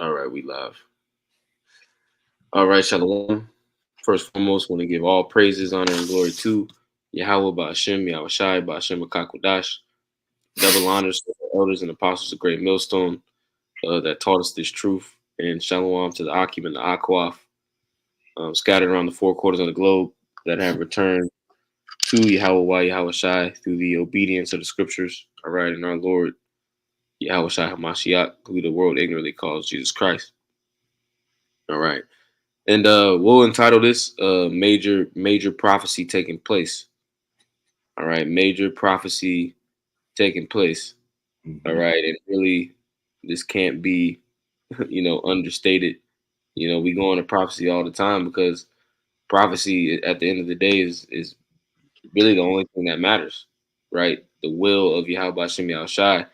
All right, we live. All right, Shalom. First and foremost, want to give all praises, honor, and glory to Yahweh Ba'ashem, Yahweh Shai, Ba'ashem Akakodash. Double honors to the elders and apostles of Great Millstone that taught us this truth. And Shalom to the Akim and the Akwaf scattered around the four quarters of the globe that have returned to Yahweh Yahweh Shai through the obedience of the scriptures. All right, and our Lord Yahweh Shai HaMashiach, who the world ignorantly calls Jesus Christ. All right. And we'll entitle this major prophecy taking place. All right, major prophecy taking place. All right, and really, this can't be, understated. We go into prophecy all the time because prophecy, at the end of the day, is really the only thing that matters, right? The will of Yahweh Shem Shai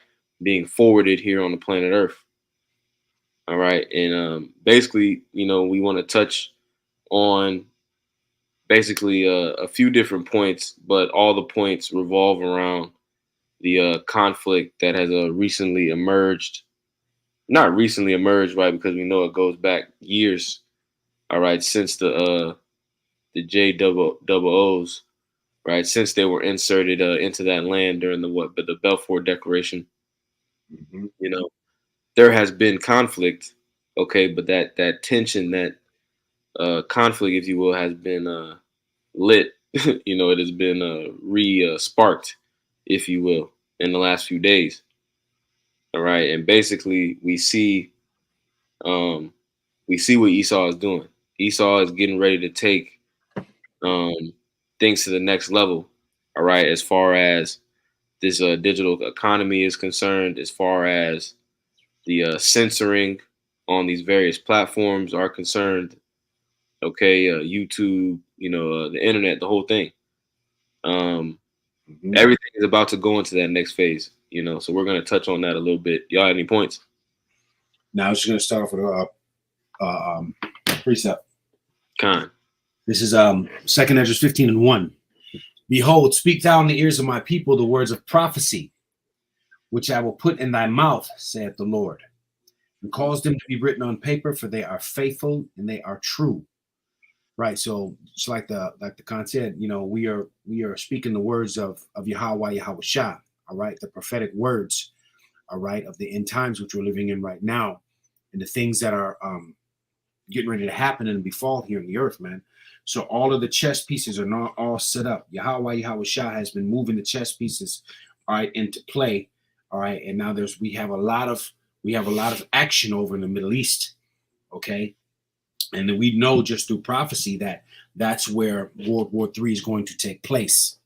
being forwarded here on the planet Earth. All right, and basically, we want to touch on basically a few different points, but all the points revolve around the conflict that has recently emerged. Not recently emerged, right? Because we know it goes back years. All right, since the JOOs, right? Since they were inserted into that land during the Balfour Declaration. There has been conflict, okay, but that tension, that conflict, if you will, has been lit. It has been sparked, if you will, in the last few days. All right, and basically we see what Esau is doing. Esau is getting ready to take things to the next level. All right, as far as this digital economy is concerned, as far as the censoring on these various platforms are concerned. Okay, YouTube, the internet, the whole thing. Everything is about to go into that next phase, so we're going to touch on that a little bit. Y'all have any points? Now, I'm just going to start off with a precept. Khan. This is 2nd Ezra 15:1. Behold, speak thou in the ears of my people the words of prophecy, which I will put in thy mouth, saith the Lord, and cause them to be written on paper, for they are faithful and they are true. Right. So it's like the content, we are speaking the words of Yahweh Yahweh Shah, all right, the prophetic words, all right, of the end times which we're living in right now, and the things that are getting ready to happen and befall here on the earth, man. So all of the chess pieces are not all set up. Yahweh Yahweh Shah has been moving the chess pieces, all right, into play, all right, and now we have a lot of action over in the Middle East, okay. And then we know just through prophecy that that's where World War III is going to take place.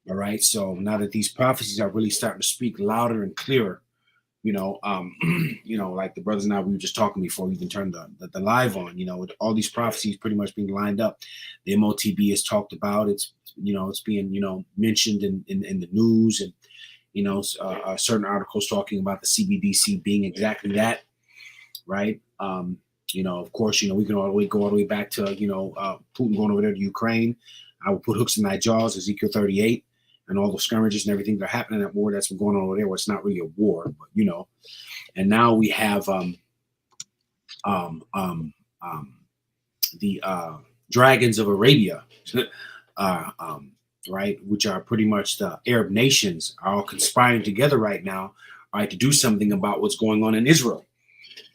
All right. So now that these prophecies are really starting to speak louder and clearer, like the brothers and I, we were just talking before we even turned the live on, with all these prophecies pretty much being lined up. The MOTB is talked about. It's being, mentioned in the news, and, certain articles talking about the CBDC being exactly that. Right. Of course, we can go all the way back to, Putin going over there to Ukraine. I will put hooks in thy jaws, Ezekiel 38, and all the skirmishes and everything that are happening at war that's been going on over there. Well, it's not really a war, but, and now we have the dragons of Arabia, right, which are pretty much the Arab nations are all conspiring together right now, right, to do something about what's going on in Israel.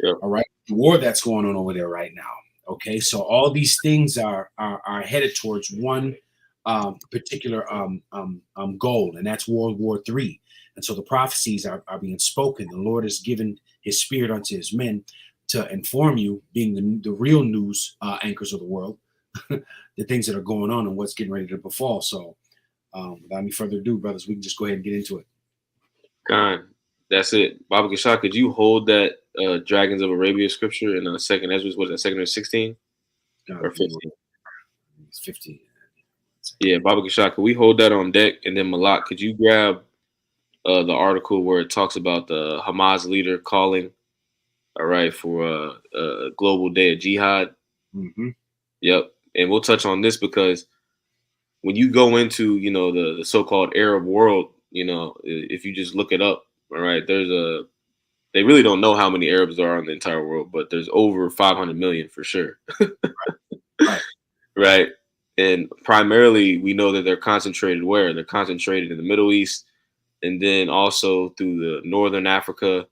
Yep. All right. The war that's going on over there right now. Okay. So all these things are headed towards one particular goal, and that's World War III. And so the prophecies are being spoken. The Lord has given his spirit unto his men to inform you, being the real news anchors of the world, the things that are going on and what's getting ready to befall. So without any further ado, brothers, we can just go ahead and get into it. Khan. That's it. Baba Kashah, could you hold that Dragons of Arabia scripture in 2nd Ezra? Was that 2nd or 16 or 15? It's 15. Yeah, Baba Kashah, could we hold that on deck? And then Malak, could you grab the article where it talks about the Hamas leader calling, all right, for a global day of jihad? Mm-hmm. Yep. And we'll touch on this because when you go into, the so-called Arab world, if you just look it up, all right, there's they really don't know how many Arabs there are in the entire world, but there's over 500 million for sure. Right. Right. And primarily, we know that they're concentrated where? They're concentrated in the Middle East, and then also through the Northern Africa,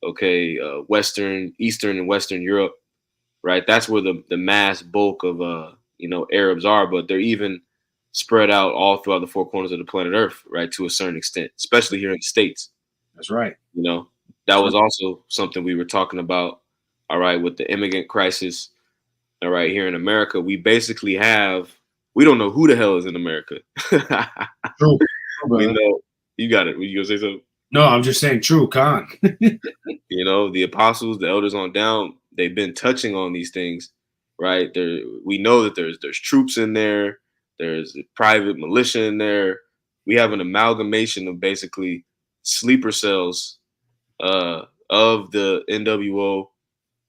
okay, Eastern and Western Europe, right? That's where the mass bulk of Arabs are, but they're even spread out all throughout the four corners of the planet Earth, right? To a certain extent, especially here in the States. That's right. You know, that was also something we were talking about. All right, with the immigrant crisis. All right, here in America, we basically we don't know who the hell is in America. True. We know you got it. Were you gonna say something? No, I'm just saying true, Khan. You know, the apostles, the elders on down, they've been touching on these things, right? We know that there's troops in there, there's a private militia in there. We have an amalgamation of basically sleeper cells of the NWO,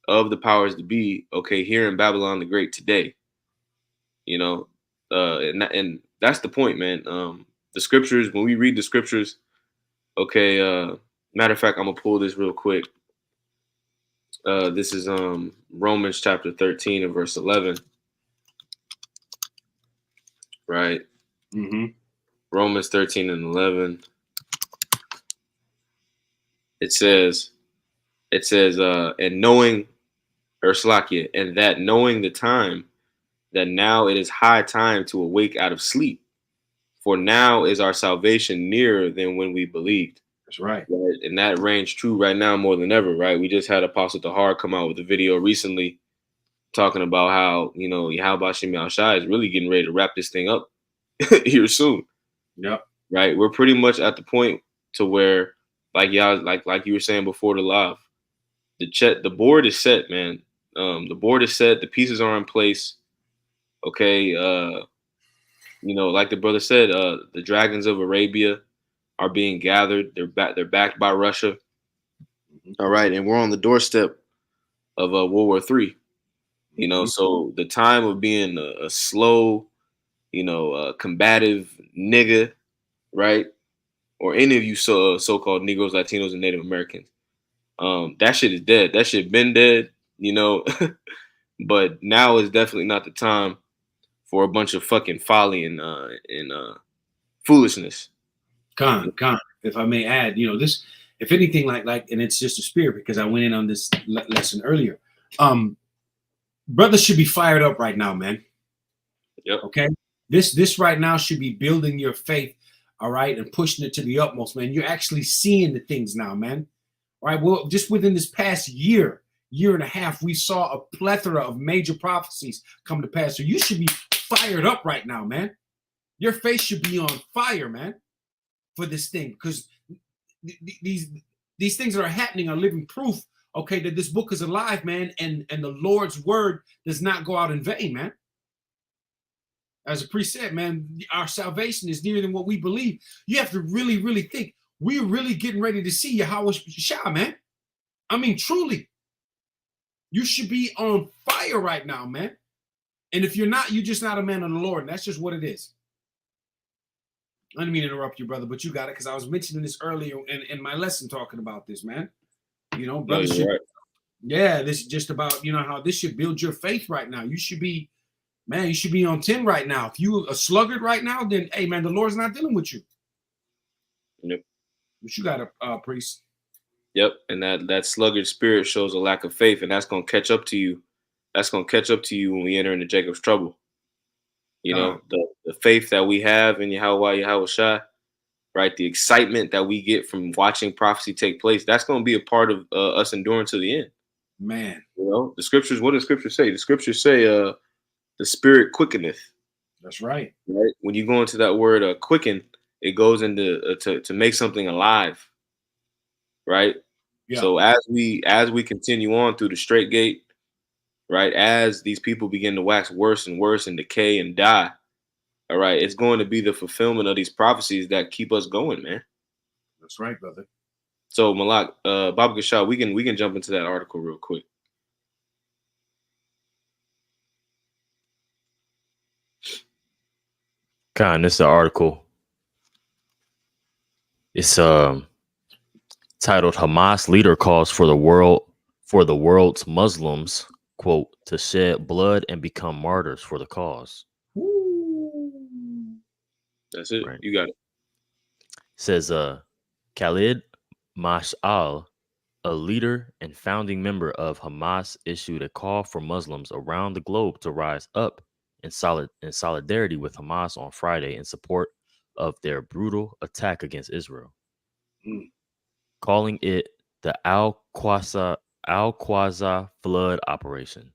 of the powers to be, okay, here in Babylon the Great today. You know, and that's the point, man. The scriptures, when we read the scriptures, okay, matter of fact, I'm gonna pull this real quick. This is Romans chapter 13 and verse 11. Right? Mm-hmm. Romans 13 and 11. It says, and knowing, or Slakia, and that knowing the time, that now it is high time to awake out of sleep. For now is our salvation nearer than when we believed. That's right. And that reigns true right now more than ever, right? We just had Apostle Tahar come out with a video recently talking about how, Yahweh Shem Shai is really getting ready to wrap this thing up here soon. Yep. Right? We're pretty much at the point to where, like you were saying before the live, the board is set, man. The board is set, the pieces are in place. Okay, like the brother said, the dragons of Arabia are being gathered. They're backed by Russia. All right, and we're on the doorstep of World War III. So the time of being a slow, combative nigga, right, or any of you so-called Negroes, Latinos, and Native Americans, that shit is dead. That shit been dead, but now is definitely not the time for a bunch of fucking folly and foolishness. Khan, if I may add, this, if anything, like, and it's just a spirit because I went in on this lesson earlier. Brothers should be fired up right now, man. Yep. Okay. This right now should be building your faith, all right, and pushing it to the utmost, man. You're actually seeing the things now, man. All right. Well, just within this past year and a half, we saw a plethora of major prophecies come to pass. So you should be fired up right now, man. Your face should be on fire, man, for this thing, because these things that are happening are living proof, okay, that this book is alive, man, and the Lord's word does not go out in vain, man. As a priest said, man, our salvation is nearer than what we believe. You have to really, really think. We're really getting ready to see Yahweh Shah, man. I mean, truly. You should be on fire right now, man. And if you're not, you're just not a man of the Lord. And that's just what it is. I didn't mean to interrupt you, brother, but you got it, because I was mentioning this earlier in my lesson talking about this, man. Brother, right. Yeah, this is just about, how this should build your faith right now. You should be on 10 right now. If you a sluggard right now, then, hey, man, the Lord's not dealing with you. Yep. But you got a priest. Yep, and that sluggard spirit shows a lack of faith, and that's going to catch up to you. That's going to catch up to you when we enter into Jacob's trouble. The faith that we have in Yahweh Shai, right? The excitement that we get from watching prophecy take place, that's going to be a part of us enduring to the end. Man. The scriptures, what does scripture say? The scriptures say the spirit quickeneth. That's right. Right? When you go into that word quicken, it goes into to make something alive. Right? Yeah. So as we continue on through the straight gate, right, as these people begin to wax worse and worse and decay and die, all right, it's going to be the fulfillment of these prophecies that keep us going, man. That's right, brother. So Malak, Baba Gashal, we can jump into that article real quick. Khan, this is the article. It's titled Hamas leader calls for the world's Muslims, quote, to shed blood and become martyrs for the cause. That's it. Right. You got it. Says Khalid Mash'al, a leader and founding member of Hamas, issued a call for Muslims around the globe to rise up in solidarity with Hamas on Friday in support of their brutal attack against Israel, calling it the Al-Qasas flood operation.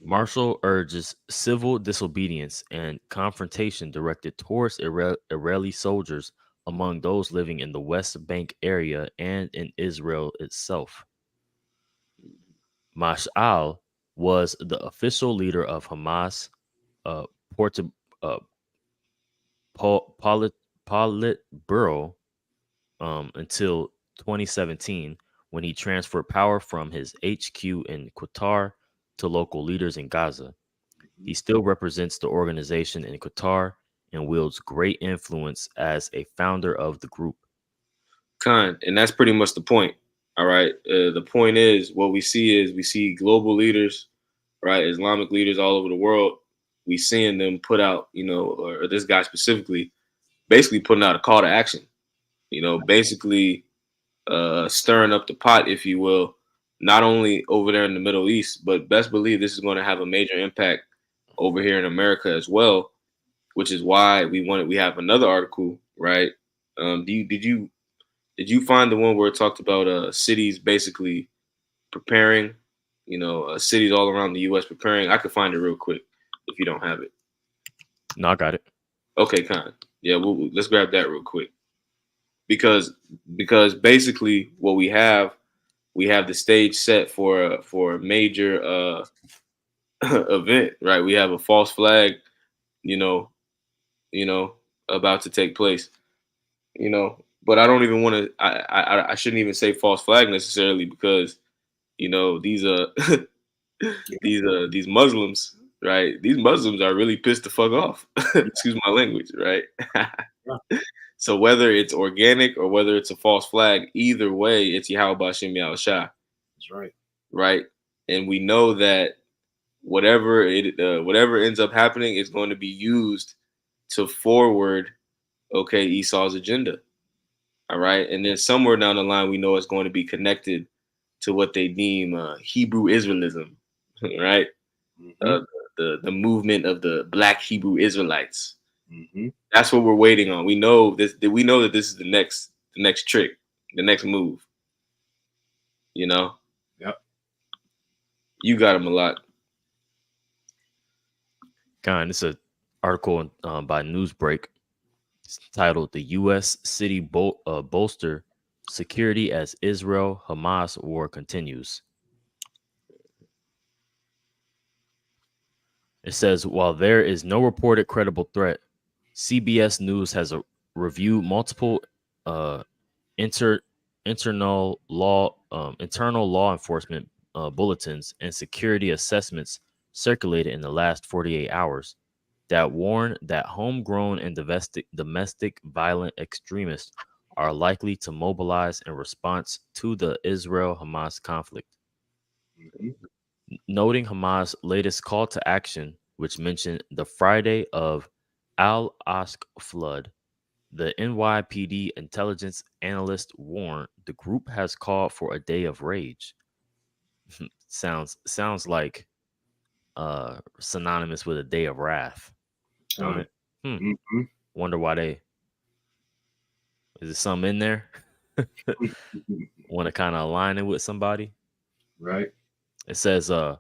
Marshall urges civil disobedience and confrontation directed towards Israeli soldiers among those living in the West Bank area and in Israel itself. Mash'al was the official leader of Hamas Politburo until 2017, when he transferred power from his HQ in Qatar to local leaders in Gaza. He still represents the organization in Qatar and wields great influence as a founder of the group. And that's pretty much the point. All right. The point is what we see global leaders, right? Islamic leaders all over the world. We seeing them put out, or this guy specifically, basically putting out a call to action. Basically stirring up the pot, if you will, not only over there in the Middle East, but best believe this is going to have a major impact over here in America as well, which is why we have another article, right? Did you find the one where it talked about cities basically preparing, cities all around the U.S. preparing? I could find it real quick if you don't have it. No, I got it. Okay, yeah, let's grab that real quick. Because basically what we have the stage set for a major event, right? We have a false flag, about to take place, but I don't even want to. I shouldn't even say false flag necessarily, because these these Muslims, right? These Muslims are really pissed the fuck off. Excuse my language, right? So whether it's organic or whether it's a false flag, either way, it's Yahweh Ba'Shem Yahushua. That's right. Right, and we know that whatever ends up happening is going to be used to forward, Esau's agenda. All right, and then somewhere down the line, we know it's going to be connected to what they deem Hebrew Israelism, right? The movement of the Black Hebrew Israelites. That's what we're waiting on. We know this. We know that this is the next trick, the next move. Yep. You got him a lot. This is an article by Newsbreak. It's titled "The U.S. City Bolster Security as Israel-Hamas War Continues." It says, while there is no reported credible threat, CBS News has reviewed multiple internal law enforcement bulletins and security assessments circulated in the last 48 hours that warn that homegrown and domestic violent extremists are likely to mobilize in response to the Israel-Hamas conflict. Noting Hamas' latest call to action, which mentioned the Friday of Al-Aqsa flood, the NYPD intelligence analyst warned the group has called for a day of rage. sounds like synonymous with a day of wrath. Don't it? Wonder why they. Is there something in there? Want to kind of align it with somebody? Right. It says, on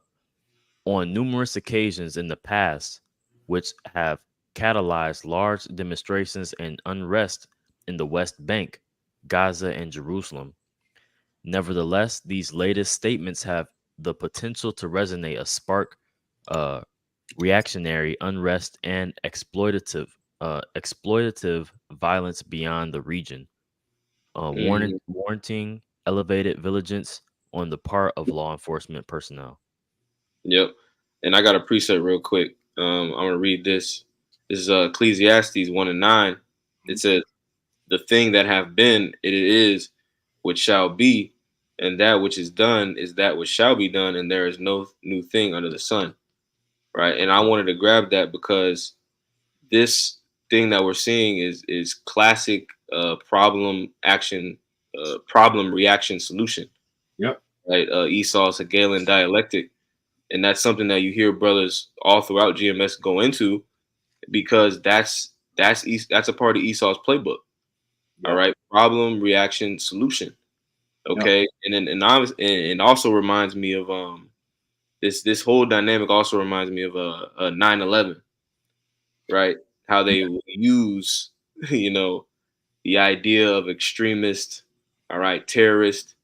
numerous occasions in the past, which have catalyzed large demonstrations and unrest in the West Bank, Gaza, and Jerusalem. Nevertheless, these latest statements have the potential to resonate a spark reactionary unrest and exploitative violence beyond the region, warranting elevated vigilance on the part of law enforcement personnel. Yep. And I got a preset real quick. I'm going to read this. This is Ecclesiastes 1:9. It says, the thing that have been, it is which shall be, and that which is done is that which shall be done, and there is no new thing under the sun. Right. And I wanted to grab that because this thing that we're seeing is classic problem reaction solution. Yep. Right. Esau's Hegelian dialectic. And that's something that you hear brothers all throughout GMS go into, because that's a part of Esau's playbook. Yep. All right. Problem, reaction, solution. Okay. Yep. And also reminds me of this whole dynamic also reminds me of 9/11, right? How they use, the idea of extremist, all right, terrorist,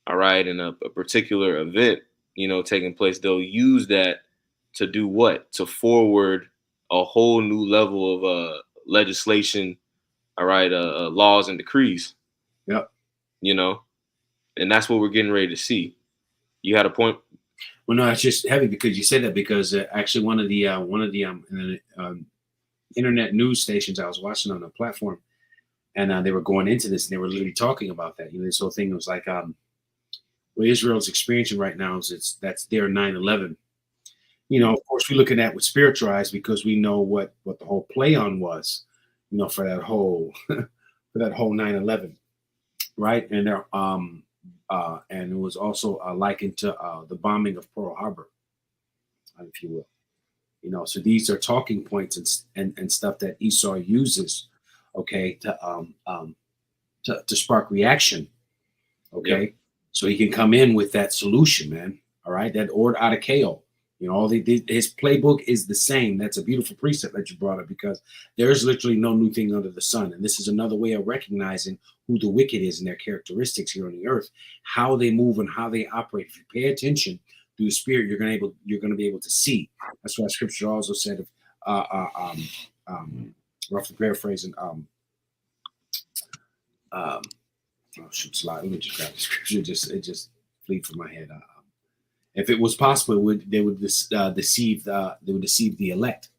all right, in a particular event, taking place. They'll use that to do what? To forward a whole new level of legislation, all right, laws and decrees. Yep. And that's what we're getting ready to see. You had a point. Well, no, it's just heavy because you said that, because actually one of the internet news stations I was watching on the platform, and they were going into this, and they were literally talking about that. This whole thing was like, what Israel's experiencing right now is that's their 9/11. Of course, we're looking at with spiritual eyes because we know what the whole play on was, for that whole for that whole 9/11, right? And there and it was also likened to the bombing of Pearl Harbor, if you will. So these are talking points and stuff that Esau uses, okay, to spark reaction, okay. Yep. So he can come in with that solution, man. All right, that Ord Adakeo. His playbook is the same. That's a beautiful precept that you brought up, because there's literally no new thing under the sun. And this is another way of recognizing who the wicked is and their characteristics here on the earth, how they move and how they operate. If you pay attention through the spirit, you're going to be able to see. That's why Scripture also said, roughly paraphrasing, oh shoot, slide. Let me just grab the scripture. It just fleed from my head. If it was possible, they would deceive the elect.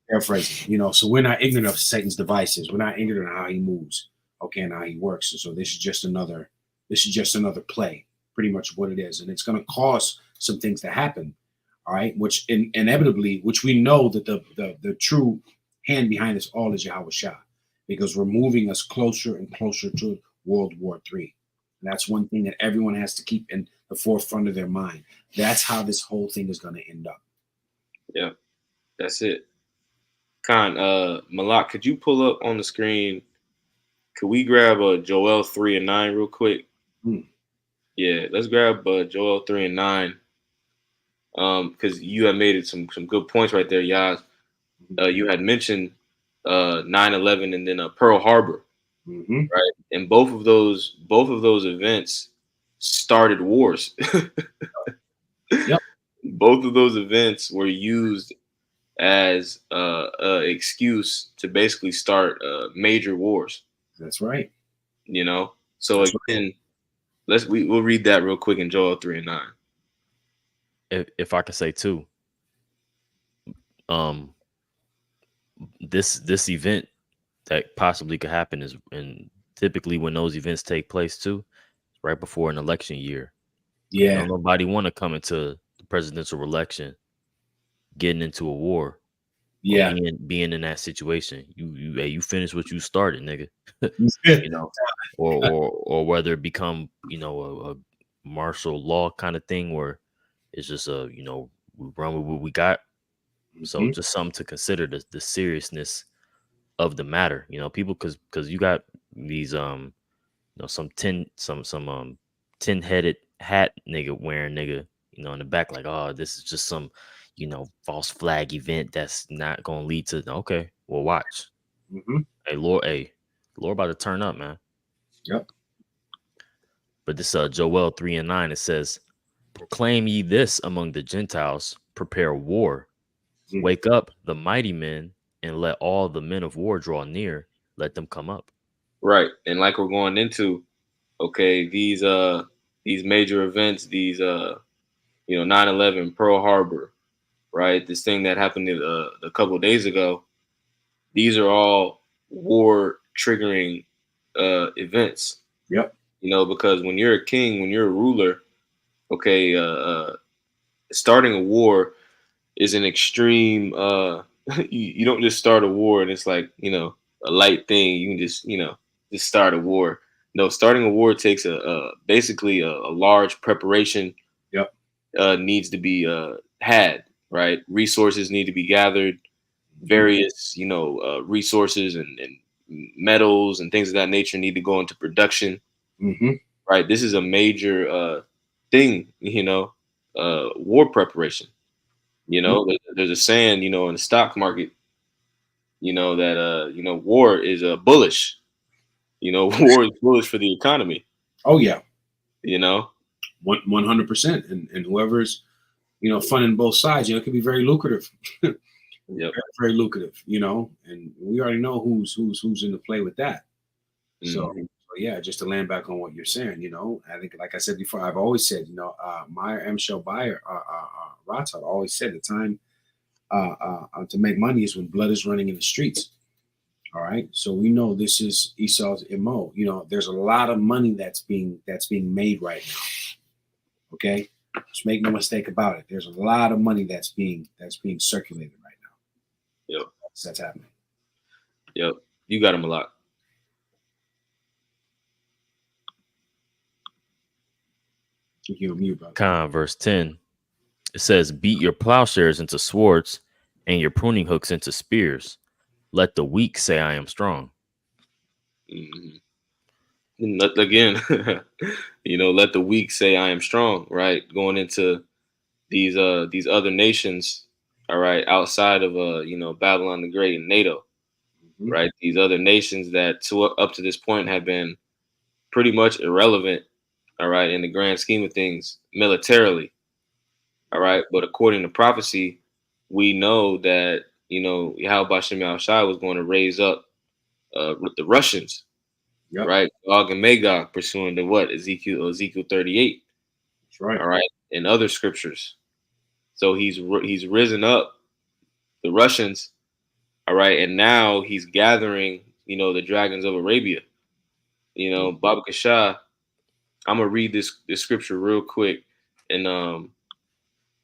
Paraphrasing, so we're not ignorant of Satan's devices. We're not ignorant of how he moves, okay, and how he works. And so this is just another play, pretty much what it is, and it's going to cause some things to happen. All right, which inevitably, which we know that the true hand behind this all is Yahweh Shah, because we're moving us closer and closer to World War III. And that's one thing that everyone has to keep in the forefront of their mind. That's how this whole thing is going to end up. Yeah, that's it. Khan, Malak, could you pull up on the screen? Could we grab Joel 3 and 9 real quick? Yeah, let's grab Joel 3 and 9. Because you had made it some good points right there, Yaz. You had mentioned 9/11 and then Pearl Harbor. Right, and both of those events started wars. Yep. Both of those events were used as an excuse to basically start major wars. That's right. So that's again, right. We'll read that real quick in Joel 3 and 9. If I could say too, this event that possibly could happen is, and typically when those events take place too, right before an election year. Yeah. Nobody want to come into the presidential election getting into a war. Yeah. Being in that situation. You finish what you started, nigga. or whether it become, a martial law kind of thing where it's just we run with what we got. So just something to consider, the seriousness of the matter, people, because you got these some tin-headed hat nigga wearing nigga, in the back, like, oh, this is just some false flag event that's not gonna lead to, okay, well, watch. Hey, Lord about to turn up, man. Yep. But this Joel 3 and 9, it says, proclaim ye this among the Gentiles, prepare war, wake up the mighty men, and let all the men of war draw near, let them come up. Right. And like we're going into, okay, these major events, these 9/11, Pearl Harbor, right? This thing that happened a couple of days ago, these are all war triggering events. Yep. You know, because when you're a king, when you're a ruler, okay, starting a war is an extreme. You don't just start a war and it's like, you know, a light thing. You can just, you know, just start a war. No, starting a war takes basically a large preparation. Yep. Needs to be had, right? Resources need to be gathered. Various, you know, resources and metals and things of that nature need to go into production. Mm-hmm. Right. This is a major thing, you know, war preparation. You know, there's a saying, you know, in the stock market, you know, that you know, war is bullish. You know, war is bullish for the economy. Oh yeah, You know, 100%. And whoever's, you know, funding both sides, you know, it can be very lucrative. yep. Very, very lucrative, you know, and we already know who's in the play with that. So, Mhm. yeah, just to land back on what you're saying, you know, I think, like I said before, I've always said, you know, Meyer M. Bayer, Rothschild always said the time to make money is when blood is running in the streets. All right, so we know this is Esau's MO. You know, there's a lot of money that's being made right now. Okay, just make no mistake about it. There's a lot of money that's being circulated right now. Yep. That's happening. Yep. You got him a lot. You and me, brother. Con, verse 10. It says, beat your plowshares into swords and your pruning hooks into spears. Let the weak say, I am strong. Mm-hmm. Again, you know, let the weak say, I am strong, right? Going into these other nations, all right, outside of you know, Babylon the Great and NATO, Mm-hmm. right? These other nations that up to this point have been pretty much irrelevant, all right, in the grand scheme of things militarily, all right. But according to prophecy, we know that, you know, Yahweh Bashem Yahushai was going to raise up the Russians, Yep. right? Gog and Magog, pursuing to what? Ezekiel 38, That's right. all right, and other scriptures. So he's risen up the Russians, all right, and now he's gathering, you know, the dragons of Arabia. You know, Baba Kasha. I'm gonna read this scripture real quick, and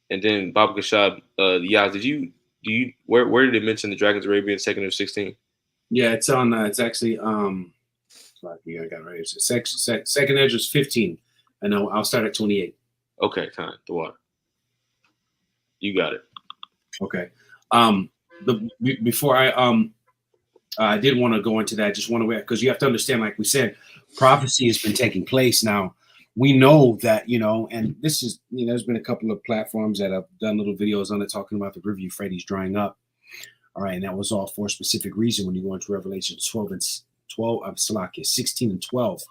then Baba Kasha, Yaz, where did it mention the dragons of Arabia in 2nd of 16? Yeah, it's on. It's actually yeah, I got it right. It's second edge is 15. I know. I'll start at 28. Okay, kind the water. You got it. Okay. Before I did want to go into that. Just want to, because you have to understand, like we said, prophecy has been taking place now. We know that, you know, and this is, you know, there's been a couple of platforms that have done little videos on it talking about the river Euphrates drying up. All right, and that was all for a specific reason. When you go into Revelation 16 and 12,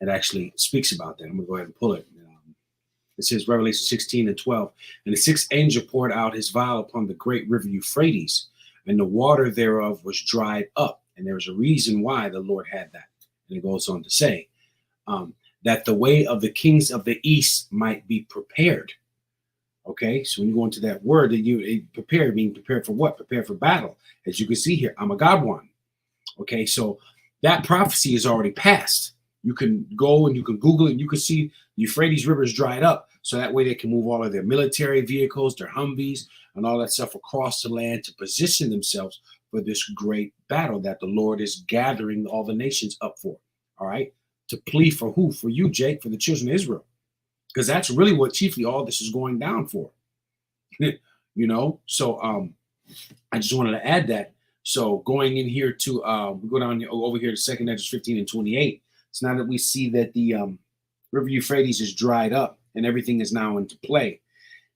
it actually speaks about that. I'm gonna go ahead and pull it. It says Revelation 16 and 12, and the sixth angel poured out his vial upon the great river Euphrates, and the water thereof was dried up. And there was a reason why the Lord had that. And it goes on to say that the way of the kings of the east might be prepared. Okay, so when you go into that word, that you prepared, meaning prepared for what? Prepared for battle. As you can see here, I'm a God one. Okay, so that prophecy is already passed. You can go and you can Google it, and you can see Euphrates River is dried up. So that way they can move all of their military vehicles, their Humvees, and all that stuff across the land to position themselves for this great battle that the Lord is gathering all the nations up for. All right, to plead for who? For you, Jake, for the children of Israel. Because that's really what chiefly all this is going down for. You know, so I just wanted to add that. So going in here to we go down over here to 2nd Esdras 15 and 28. It's now that we see that the river Euphrates is dried up and everything is now into play.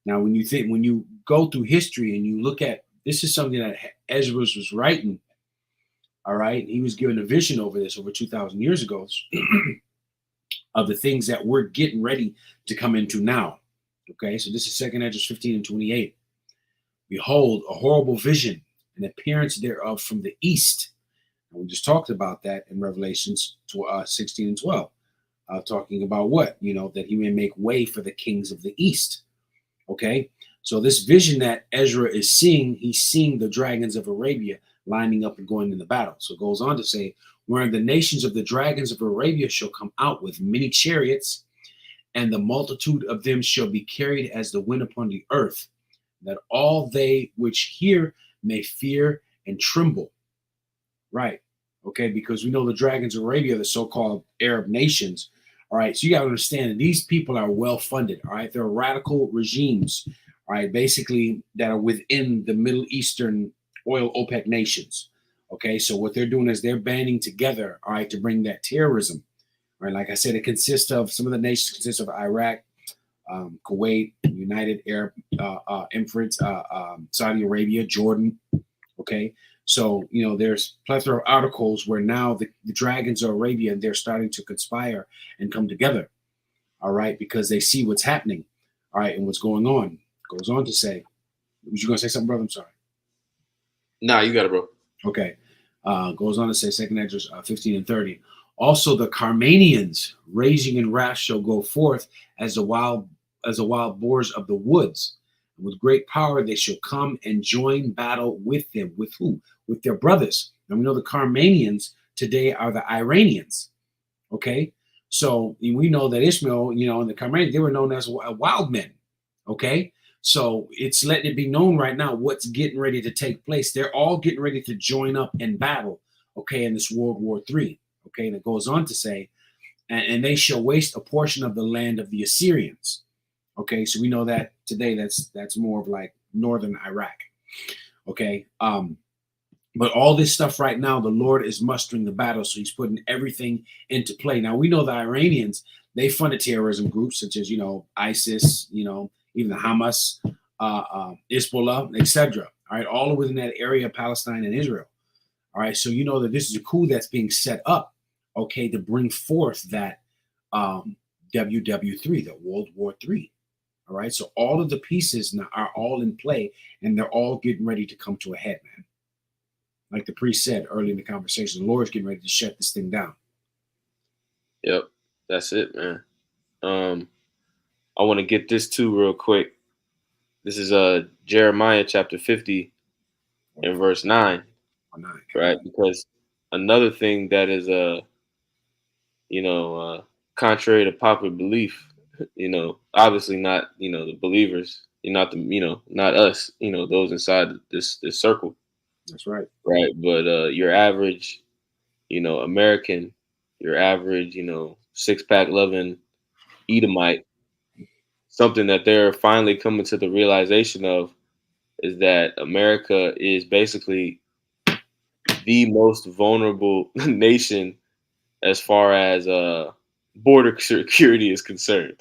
Now, when you go through history and you look at, this is something that Esdras was writing. All right, he was given a vision over this over 2,000 years ago. Of the things that we're getting ready to come into now. Okay, so this is 2nd Esdras 15 and 28. Behold, a horrible vision, an appearance thereof from the east. And we just talked about that in Revelations 16 and 12. Talking about what? You know, that he may make way for the kings of the east. Okay, so this vision that Ezra is seeing, he's seeing the dragons of Arabia lining up and going in the battle. So it goes on to say, wherein the nations of the dragons of Arabia shall come out with many chariots, and the multitude of them shall be carried as the wind upon the earth, that all they which hear may fear and tremble. Right. Okay, because we know the dragons of Arabia, the so-called Arab nations. All right, so you got to understand that these people are well funded. All right, they're radical regimes. All right, basically that are within the Middle Eastern oil OPEC nations. Okay, so what they're doing is they're banding together. All right, to bring that terrorism. All right, like I said, it consists of some of the nations consist of Iraq, Kuwait, United Arab Emirates, Saudi Arabia, Jordan. Okay. So, there's plethora of articles where now the dragons of Arabia, they're starting to conspire and come together. All right. Because they see what's happening. All right. And what's going on. Goes on to say, was you going to say something, brother? I'm sorry. Nah, you got it, bro. Okay. Goes on to say, 2nd Esdras 15 and 30. Also, the Carmanians, raging in wrath, shall go forth as the wild boars of the woods. And with great power they shall come and join battle with them. With who? With their brothers. And we know the Carmanians today are the Iranians. Okay? So we know that Ishmael, and the Carmanians, they were known as wild men. Okay? So it's letting it be known right now what's getting ready to take place. They're all getting ready to join up in battle, okay, in this World War III. Okay, and it goes on to say, and they shall waste a portion of the land of the Assyrians. Okay, so we know that today that's more of like northern Iraq. Okay, but all this stuff right now, the Lord is mustering the battle, so he's putting everything into play. Now we know the Iranians, they funded terrorism groups such as ISIS, even the Hamas, Hezbollah, etc. All right, all within that area of Palestine and Israel. All right, so you know that this is a coup that's being set up, okay, to bring forth that WW3, the World War III. All right, so all of the pieces now are all in play, and they're all getting ready to come to a head, man. Like the priest said early in the conversation, the Lord's getting ready to shut this thing down. Yep, that's it, man. I want to get this too real quick. This is Jeremiah chapter 50 and verse 9. Right, because another thing that is contrary to popular belief, obviously not, the believers, not not us, those inside this circle. That's right. Right, but your average, American, your average, six-pack loving Edomite, something that they're finally coming to the realization of is that America is basically the most vulnerable nation as far as border security is concerned.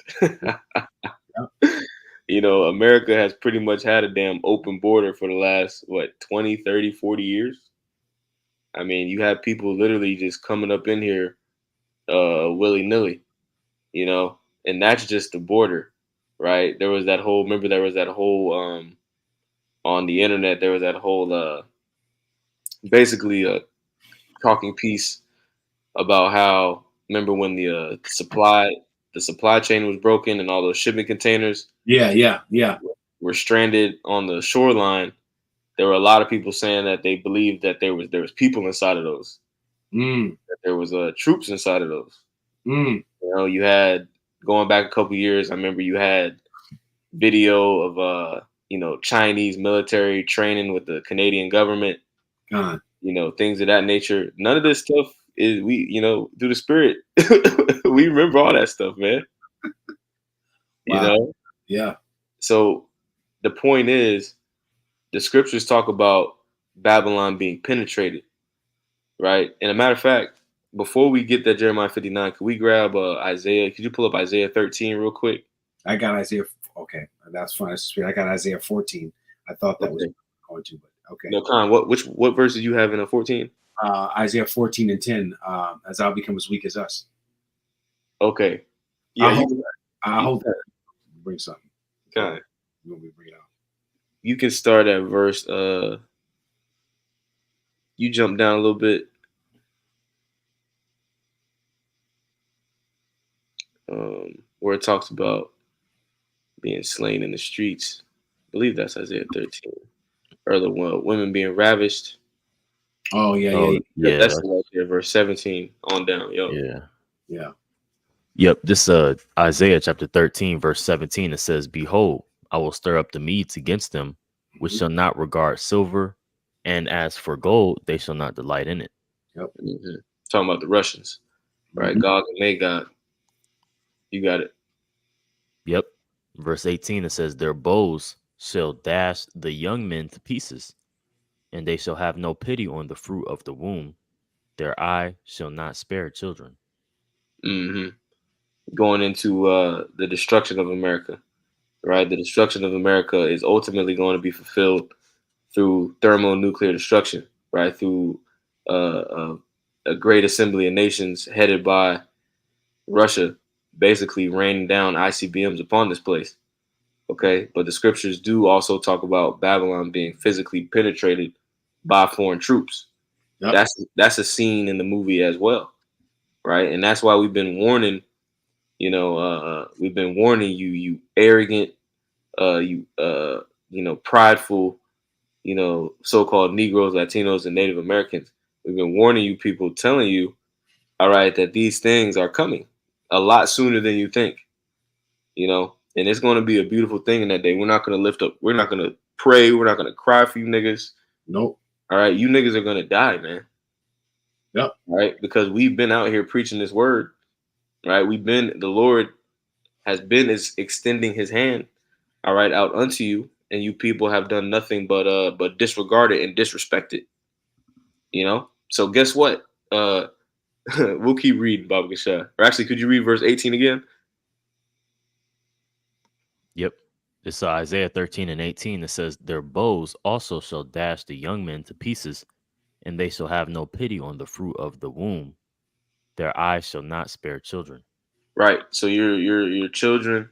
America has pretty much had a damn open border for the last, 20, 30, 40 years. I mean, you have people literally just coming up in here willy-nilly, and that's just the border, right? There was that whole on the internet, there was that whole basically a talking piece about how, remember when the supply chain was broken and all those shipping containers were stranded on the shoreline. There were a lot of people saying that they believed that there was people inside of those, that there was troops inside of those. You had, going back a couple years, I remember you had video of Chinese military training with the Canadian government, things of that nature. None of this stuff is, through the spirit, we remember all that stuff, man. Wow. Yeah. So the point is, the scriptures talk about Babylon being penetrated, right? And a matter of fact, before we get that Jeremiah 59, could we grab Isaiah? Could you pull up Isaiah 13 real quick? I got Isaiah. Okay, that's fine. I got Isaiah 14. I thought that was going to, but okay. No, Con, what verse did you have in 14? Isaiah 14 and 10. As I'll become as weak as us. Okay. Yeah. I hope that bring something. Okay. You want me to bring it out? You can start at verse. You jump down a little bit. Where it talks about being slain in the streets. I believe that's Isaiah 13. Or the women being ravished. Oh yeah, Oh, yeah, yeah, That's right there, verse 17 on down. Yo. yeah. yeah. Yep. This Isaiah chapter 13, verse 17, it says, Behold, I will stir up the Medes against them, which Mhm. shall not regard silver, and as for gold, they shall not delight in it. Yep. Mhm. Talking about the Russians, right? Mhm. Gog and Magog. You got it. Yep. Verse 18, it says, Their bows shall dash the young men to pieces, and they shall have no pity on the fruit of the womb. Their eye shall not spare children. Hmm. Going into the destruction of America, right? The destruction of America is ultimately going to be fulfilled through thermonuclear destruction, right? Through a great assembly of nations headed by Russia, basically raining down ICBMs upon this place. Okay, but the scriptures do also talk about Babylon being physically penetrated by foreign troops. Yep. That's a scene in the movie as well, right? And that's why we've been warning. We've been warning you, you arrogant, prideful, so-called Negroes, Latinos, and Native Americans. We've been warning you people, telling you, all right, that these things are coming a lot sooner than you think, and it's going to be a beautiful thing in that day. We're not going to lift up. We're not going to pray. We're not going to cry for you niggas. Nope. All right. You niggas are going to die, man. Yep. Right. Because we've been out here preaching this word, right? The Lord has been extending his hand, all right, out unto you. And you people have done nothing but disregard it and disrespect it. So guess what? We'll keep reading, Baba Gasha. Or actually, could you read verse 18 again? Yep. It's Isaiah 13 and 18. It says, Their bows also shall dash the young men to pieces, and they shall have no pity on the fruit of the womb. Their eyes shall not spare children. Right. So your children,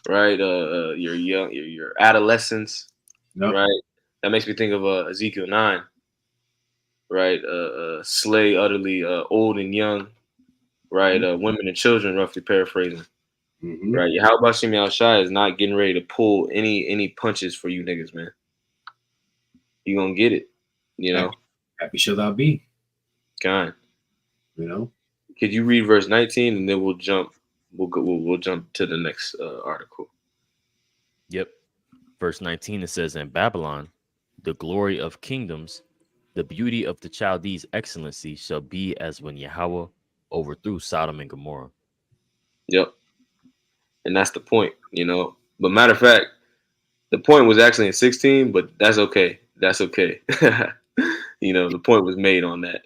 right? Your young, your adolescents, Yep. right? That makes me think of Ezekiel 9, right? Slay utterly old and young, right? Women and children, roughly paraphrasing, Mhm. right? How about Shimi Al Shai is not getting ready to pull any punches for you niggas, man. You gonna get it, Happy shall thou be. kind. You know. Could you read verse 19 and then we'll jump? We'll jump to the next article. Yep. Verse 19, it says, In Babylon, the glory of kingdoms, the beauty of the Chaldees' excellency shall be as when Yahweh overthrew Sodom and Gomorrah. Yep. And that's the point, But matter of fact, the point was actually in 16, but that's okay. That's okay. The point was made on that.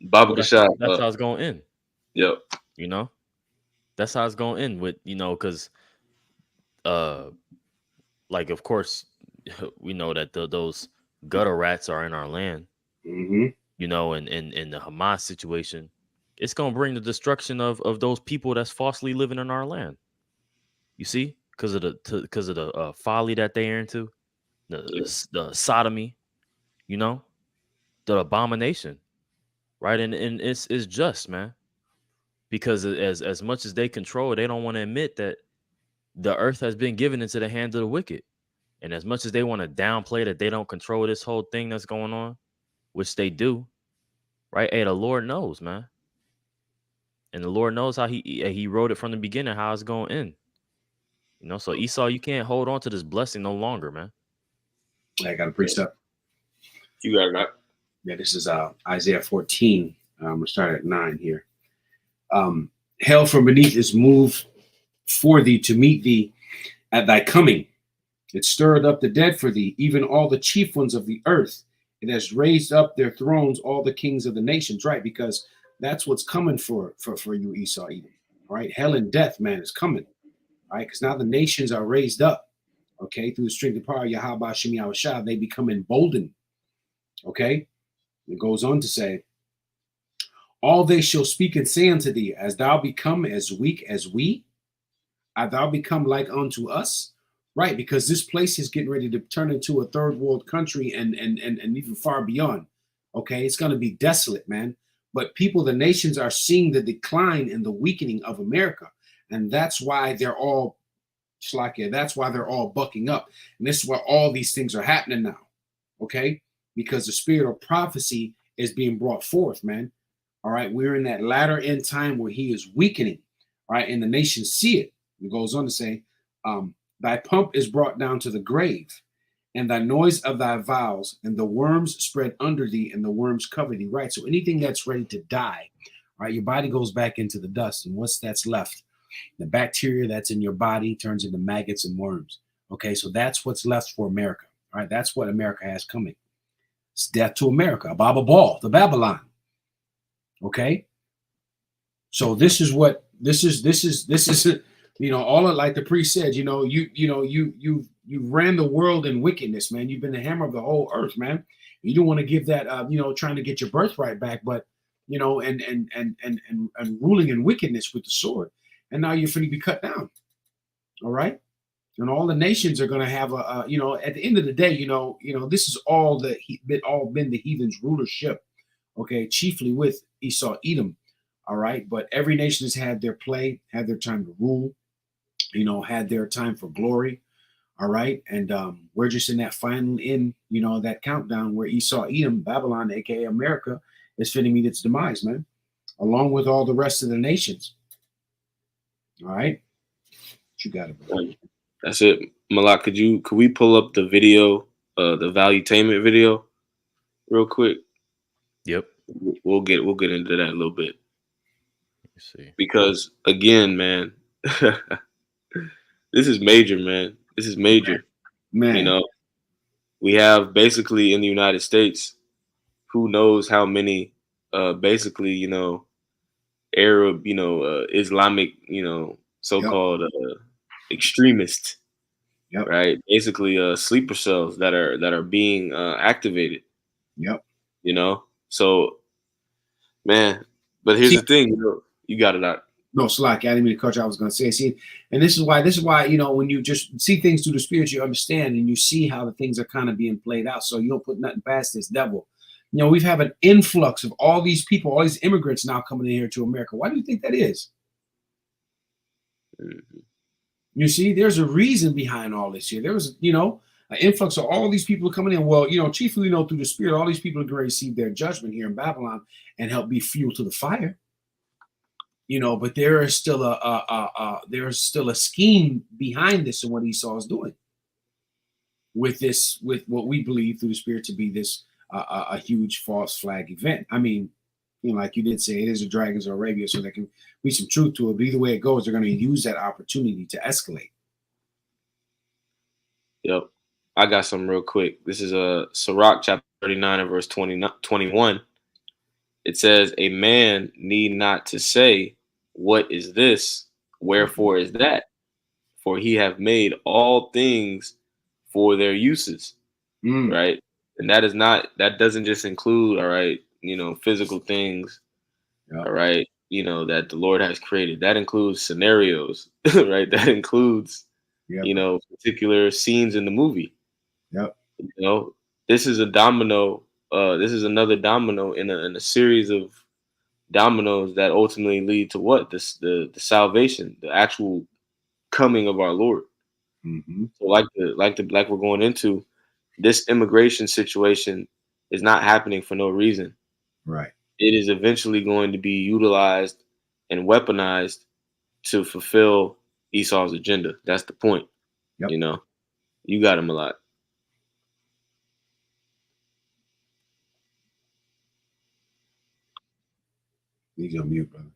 Baba Well, Kashab. that's how it's going to end. Yep. That's how it's going to end with, because, like, of course, we know that those gutter rats are in our land, Mhm. and in the Hamas situation, it's going to bring the destruction of those people that's falsely living in our land. You see, because of the folly that they're into, the sodomy, the abomination, right? And it's just, man, because as much as they control, they don't want to admit that the earth has been given into the hands of the wicked, and as much as they want to downplay that they don't control this whole thing that's going on, which they do, right? Hey, the Lord knows, man, and the Lord knows how he wrote it from the beginning, how it's going to end. So Esau, you can't hold on to this blessing no longer, man. I got to preach that. You got it right. Yeah, this is Isaiah 14. We'll start at 9 here. Hell from beneath is moved for thee to meet thee at thy coming. It stirred up the dead for thee, even all the chief ones of the earth. It has raised up their thrones, all the kings of the nations, right? Because that's what's coming for you, Esau, Edom. Right? Hell and death, man, is coming. Right? Because now the nations are raised up. Okay, through the strength and power of Yahweh Shem Yahushua, they become emboldened. Okay, it goes on to say, all they shall speak and say unto thee, as thou become as weak as we, art thou become like unto us? Right, because this place is getting ready to turn into a third world country and even far beyond. Okay, it's going to be desolate, man. But people, the nations are seeing the decline and the weakening of America, and that's why they're all Shlakia. That's why they're all bucking up, and this is why all these things are happening now. Okay, because the spirit of prophecy is being brought forth, man. All right, we're in that latter end time where he is weakening, all right, and the nations see it. It goes on to say, thy pomp is brought down to the grave, and thy noise of thy vows, and the worms spread under thee, and the worms cover thee, right? So anything that's ready to die, all right, your body goes back into the dust, and what's that's left? The bacteria that's in your body turns into maggots and worms. Okay, so that's what's left for America. All right, that's what America has coming. It's death to America, Baba Ball, the Babylon. Okay, so this is what this is. You know, all of, like the priest said. You ran the world in wickedness, man. You've been the hammer of the whole earth, man. You don't want to give that, trying to get your birthright back, but and ruling in wickedness with the sword, and now you're going to be cut down. All right. And all the nations are going to have at the end of the day, this is all been the heathen's rulership, okay, chiefly with Esau, Edom, all right. But every nation has had their play, had their time to rule, had their time for glory, all right. And we're just in that final that countdown where Esau, Edom, Babylon, aka America, is fitting meet its demise, man, along with all the rest of the nations. All right, what you got it, bro? That's it. Malak, could we pull up the video, the Valuetainment video real quick? Yep. We'll get into that a little bit. Let's see. Because again, man, this is major, man. This is major. Man. We have basically in the United States, who knows how many basically, Arab, Islamic, so-called extremists, yep. Right? Basically, sleeper cells that are being activated. Yep. So, man. But here's the thing, you got it out. No, Slack. I didn't mean to cut you. I was going to say, see, and this is why, when you just see things through the spirit, you understand, and you see how the things are kind of being played out. So you don't put nothing past this devil. We've had an influx of all these people, all these immigrants now coming in here to America. Why do you think that is? Mm-hmm. You see, there's a reason behind all this here. There was, an influx of all these people coming in. Well, chiefly, through the spirit, all these people are going to receive their judgment here in Babylon and help be fuel to the fire. But there is still a scheme behind this and what Esau is doing with what we believe through the spirit to be this a huge false flag event. I mean, like you did say, it is the dragons of Arabia, so there can be some truth to it. But either way it goes, they're going to use that opportunity to escalate. Yep. I got some real quick. This is Sirach chapter 39 and verse 21. It says, a man need not to say, what is this? Wherefore is that? For he have made all things for their uses. Right? And that doesn't just include, all right, physical things, all right, that the Lord has created. That includes scenarios, right? That includes, particular scenes in the movie. Yep. This is a domino. This is another domino in a series of dominoes that ultimately lead to what? The salvation, the actual coming of our Lord. Mm-hmm. So like we're going into, this immigration situation is not happening for no reason. Right. It is eventually going to be utilized and weaponized to fulfill Esau's agenda. That's the point. Yep. You got him a lot. He's on mute, brother.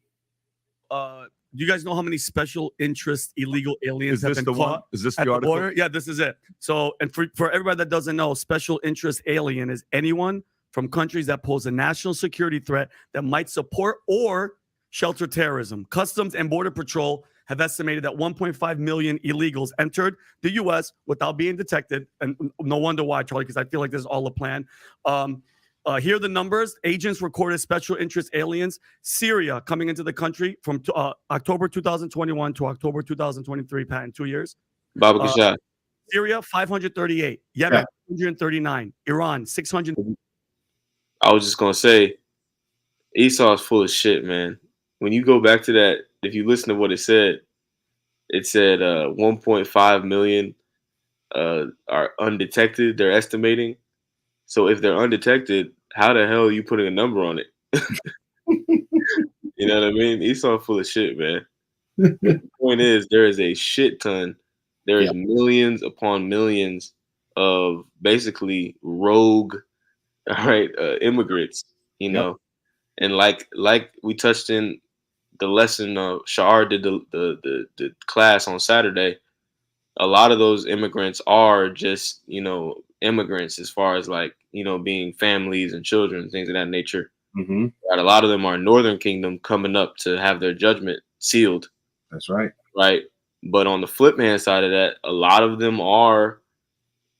Do you guys know how many special interest illegal aliens have been caught? Is this at the article? border? Yeah, this is it. So, and for everybody that doesn't know, special interest alien is anyone from countries that pose a national security threat that might support or shelter terrorism. Customs and Border Patrol have estimated that 1.5 million illegals entered the U.S. without being detected. And no wonder why, Charlie, because I feel like this is all a plan. Here are the numbers. Agents recorded special interest aliens. Syria coming into the country from October 2021 to October 2023, Pat, 2 years. Baba Kashai. Syria, 538. Yemen, 139. Iran, 600. I was just going to say, Esau is full of shit, man. When you go back to that, if you listen to what it said 1.5 million are undetected, they're estimating. So if they're undetected, how the hell are you putting a number on it? You know what I mean? Esau full of shit, man. The point is, there is a shit ton. There is Yep. millions upon millions of basically rogue, all right, immigrants. You Yep. know, and like we touched in the lesson, Sha'ar did the class on Saturday. A lot of those immigrants are just immigrants as far as like being families and children, things of that nature. Mm-hmm. Right? A lot of them are Northern Kingdom coming up to have their judgment sealed. That's right. Right. But on the flip hand side of that, a lot of them are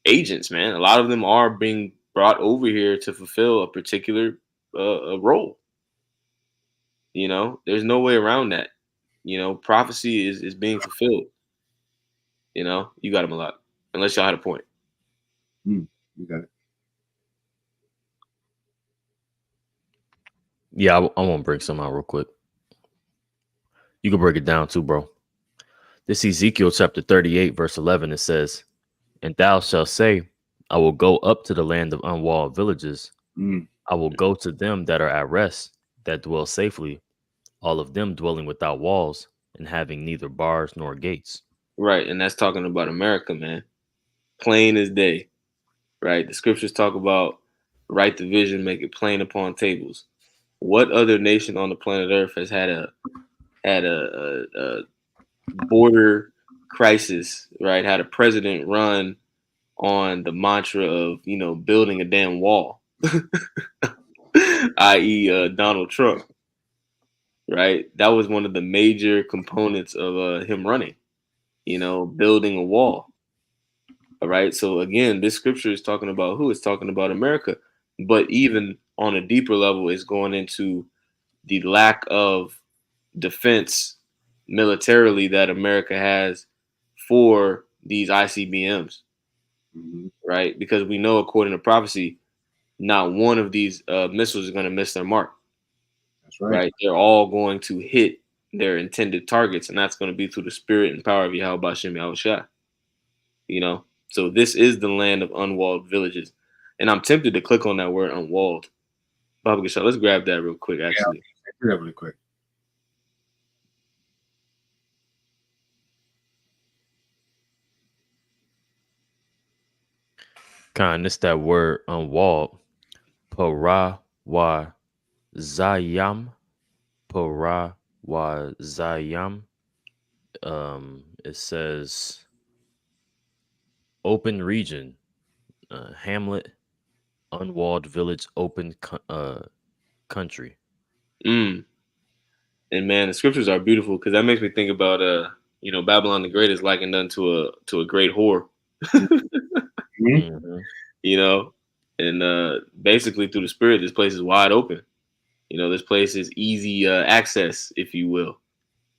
agents, man. A lot of them are being brought over here to fulfill a particular role. There's no way around that. Prophecy is being fulfilled. You got him a lot, unless y'all had a point. You got it. Yeah, I want to break some out real quick. You can break it down too, bro. This Ezekiel chapter 38, verse 11, it says, "And thou shalt say, I will go up to the land of unwalled villages. I will go to them that are at rest, that dwell safely, all of them dwelling without walls and having neither bars nor gates." Right, and that's talking about America, man. Plain as day. Right, the scriptures talk about write the vision, make it plain upon tables. What other nation on the planet Earth has had a border crisis? Right, had a president run on the mantra of building a damn wall, i.e., Donald Trump. Right, that was one of the major components of him running. Building a wall. All right. So again, this scripture is talking about who? It's talking about America. But even on a deeper level, it's going into the lack of defense militarily that America has for these ICBMs. Right? Because we know, according to prophecy, not one of these missiles is going to miss their mark. That's right. Right? They're all going to hit their intended targets, and that's going to be through the spirit and power of Yahweh Bashem Yahushua. So this is the land of unwalled villages. And I'm tempted to click on that word unwalled. Baba Gashal, let's grab that real quick, actually. Yeah, really quick. Kind, it's that word unwalled. Para wa zayam. Para wa zayam. It says open region, hamlet, unwalled village, open country. And man, the scriptures are beautiful because that makes me think about Babylon the Great is likened unto a great whore. And basically through the spirit, this place is wide open. This place is easy access, if you will.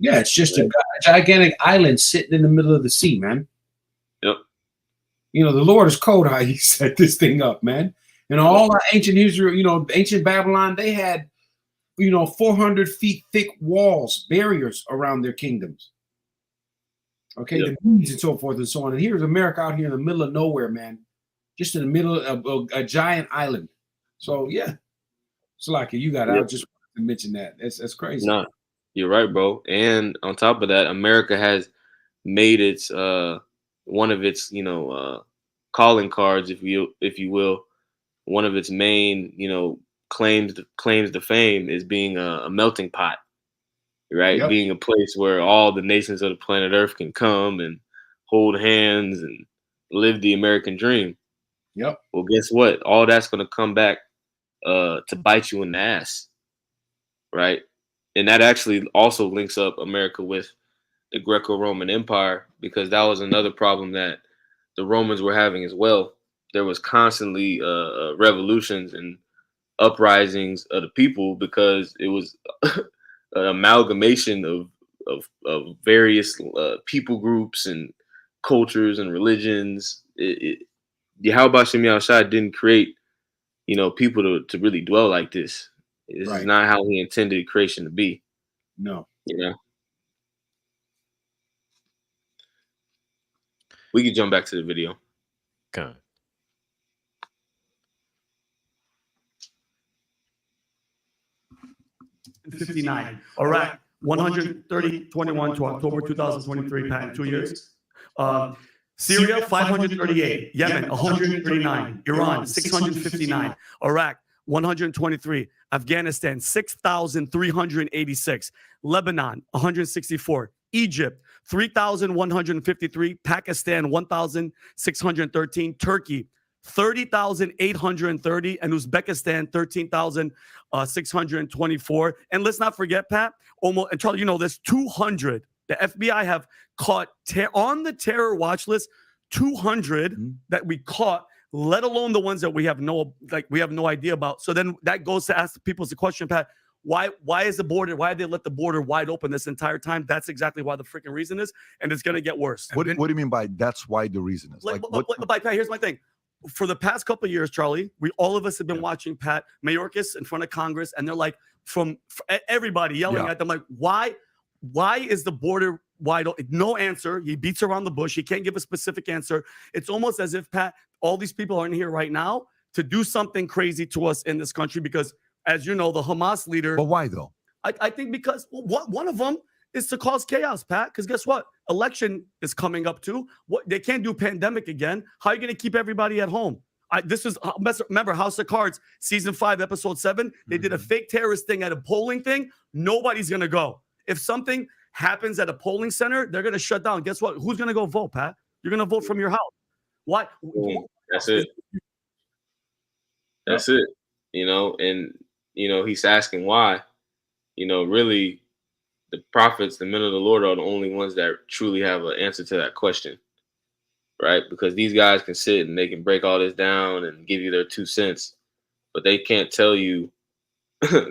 Yeah, it's just a gigantic island sitting in the middle of the sea, man. Yep. The Lord is cold how he set this thing up, man. And all our ancient Israel, ancient Babylon, they had, 400 feet thick walls, barriers around their kingdoms. Okay, Yep. The Medes and so forth and so on. And here's America out here in the middle of nowhere, man. Just in the middle of a giant island. So, yeah. Salaki, you got it. Yep. I just wanted to mention that. That's crazy. No, you're right, bro. And on top of that, America has made its one of its calling cards, if you will, one of its main claims to fame is being a melting pot, right? Yep. Being a place where all the nations of the planet Earth can come and hold hands and live the American dream. Yep. Well, guess what? All that's going to come back to bite you in the ass, right? And that actually also links up America with the Greco-Roman Empire, because that was another problem that the Romans were having as well. There was constantly revolutions and uprisings of the people because it was an amalgamation of various people groups and cultures and religions. Yahweh Shem Yahushua didn't create people to really dwell like this. This Right. is not how he intended creation to be. No. We could jump back to the video. Okay. 659. Iraq, 130-21 to October 2023, Pat, 2 years. Syria, 538. Yemen, 139. Iran, 659. Iraq, 123. Afghanistan, 6,386. Lebanon, 164. Egypt, 3,153. Pakistan, 1,613. Turkey, 30,830. And Uzbekistan, 13,624. And let's not forget, Pat, almost, and Charlie, you know this, 200. The FBI have caught on the terror watch list 200 that we caught, let alone the ones that we have no idea about. So then that goes to ask people the question, Pat, why is the border, why did they let the border wide open this entire time? That's exactly why the freaking reason is, and it's going to get worse. What do you mean by that's why the reason is? But Pat, here's my thing. For the past couple of years, Charlie, all of us have been watching Pat Mayorkas in front of Congress, and they're like, everybody yelling at them, like, why is the border wide open? No answer. He beats around the bush. He can't give a specific answer. It's almost as if, Pat, all these people are in here right now to do something crazy to us in this country because, as you know, the Hamas leader. But why though? I think because one of them is to cause chaos, Pat. Because guess what? Election is coming up too. They can't do pandemic again. How are you going to keep everybody at home? Remember House of Cards, season 5, episode 7. They did a fake terrorist thing at a polling thing. Nobody's going to go. If something happens at a polling center, they're going to shut down. Guess what? Who's going to go vote, Pat? You're going to vote from your house. Why? That's it. That's it. And he's asking why. Really, the prophets, the men of the Lord, are the only ones that truly have an answer to that question, right? Because these guys can sit and they can break all this down and give you their 2 cents, but they can't tell you.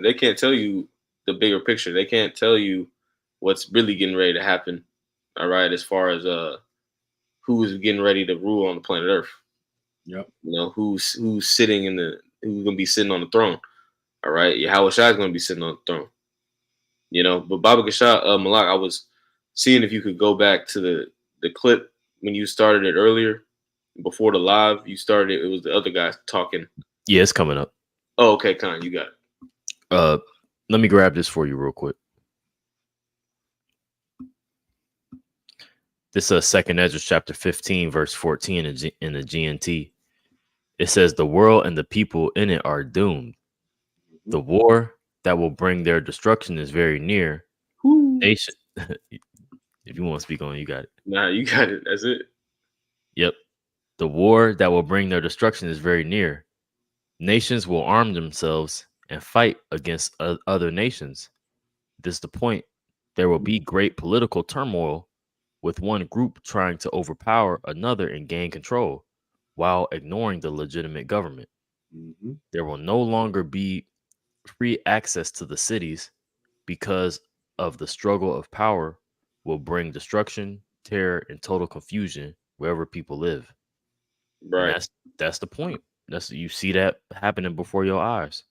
They can't tell you the bigger picture. They can't tell you what's really getting ready to happen. All right, as far as who's getting ready to rule on the planet Earth. Yep. Who's sitting who's gonna be sitting on the throne. All right, Yahweh Shai is gonna be sitting on the throne. But Baba Kashaf, Malak, I was seeing if you could go back to the clip when you started it earlier, before the live. You started it was the other guy talking. Yeah, it's coming up. Oh, okay, Khan, you got it. Let me grab this for you real quick. This is 2nd Ezra chapter 15, verse 14 in the GNT. It says, the world and the people in it are doomed. The war that will bring their destruction is very near. Nation. If you want to speak on it, you got it. Nah, you got it. That's it. Yep. The war that will bring their destruction is very near. Nations will arm themselves and fight against other nations. This is the point. There will be great political turmoil, with one group trying to overpower another and gain control while ignoring the legitimate government. There will no longer be free access to the cities because of the struggle of power will bring destruction, terror, and total confusion wherever people live. Right. And that's the point. You see that happening before your eyes.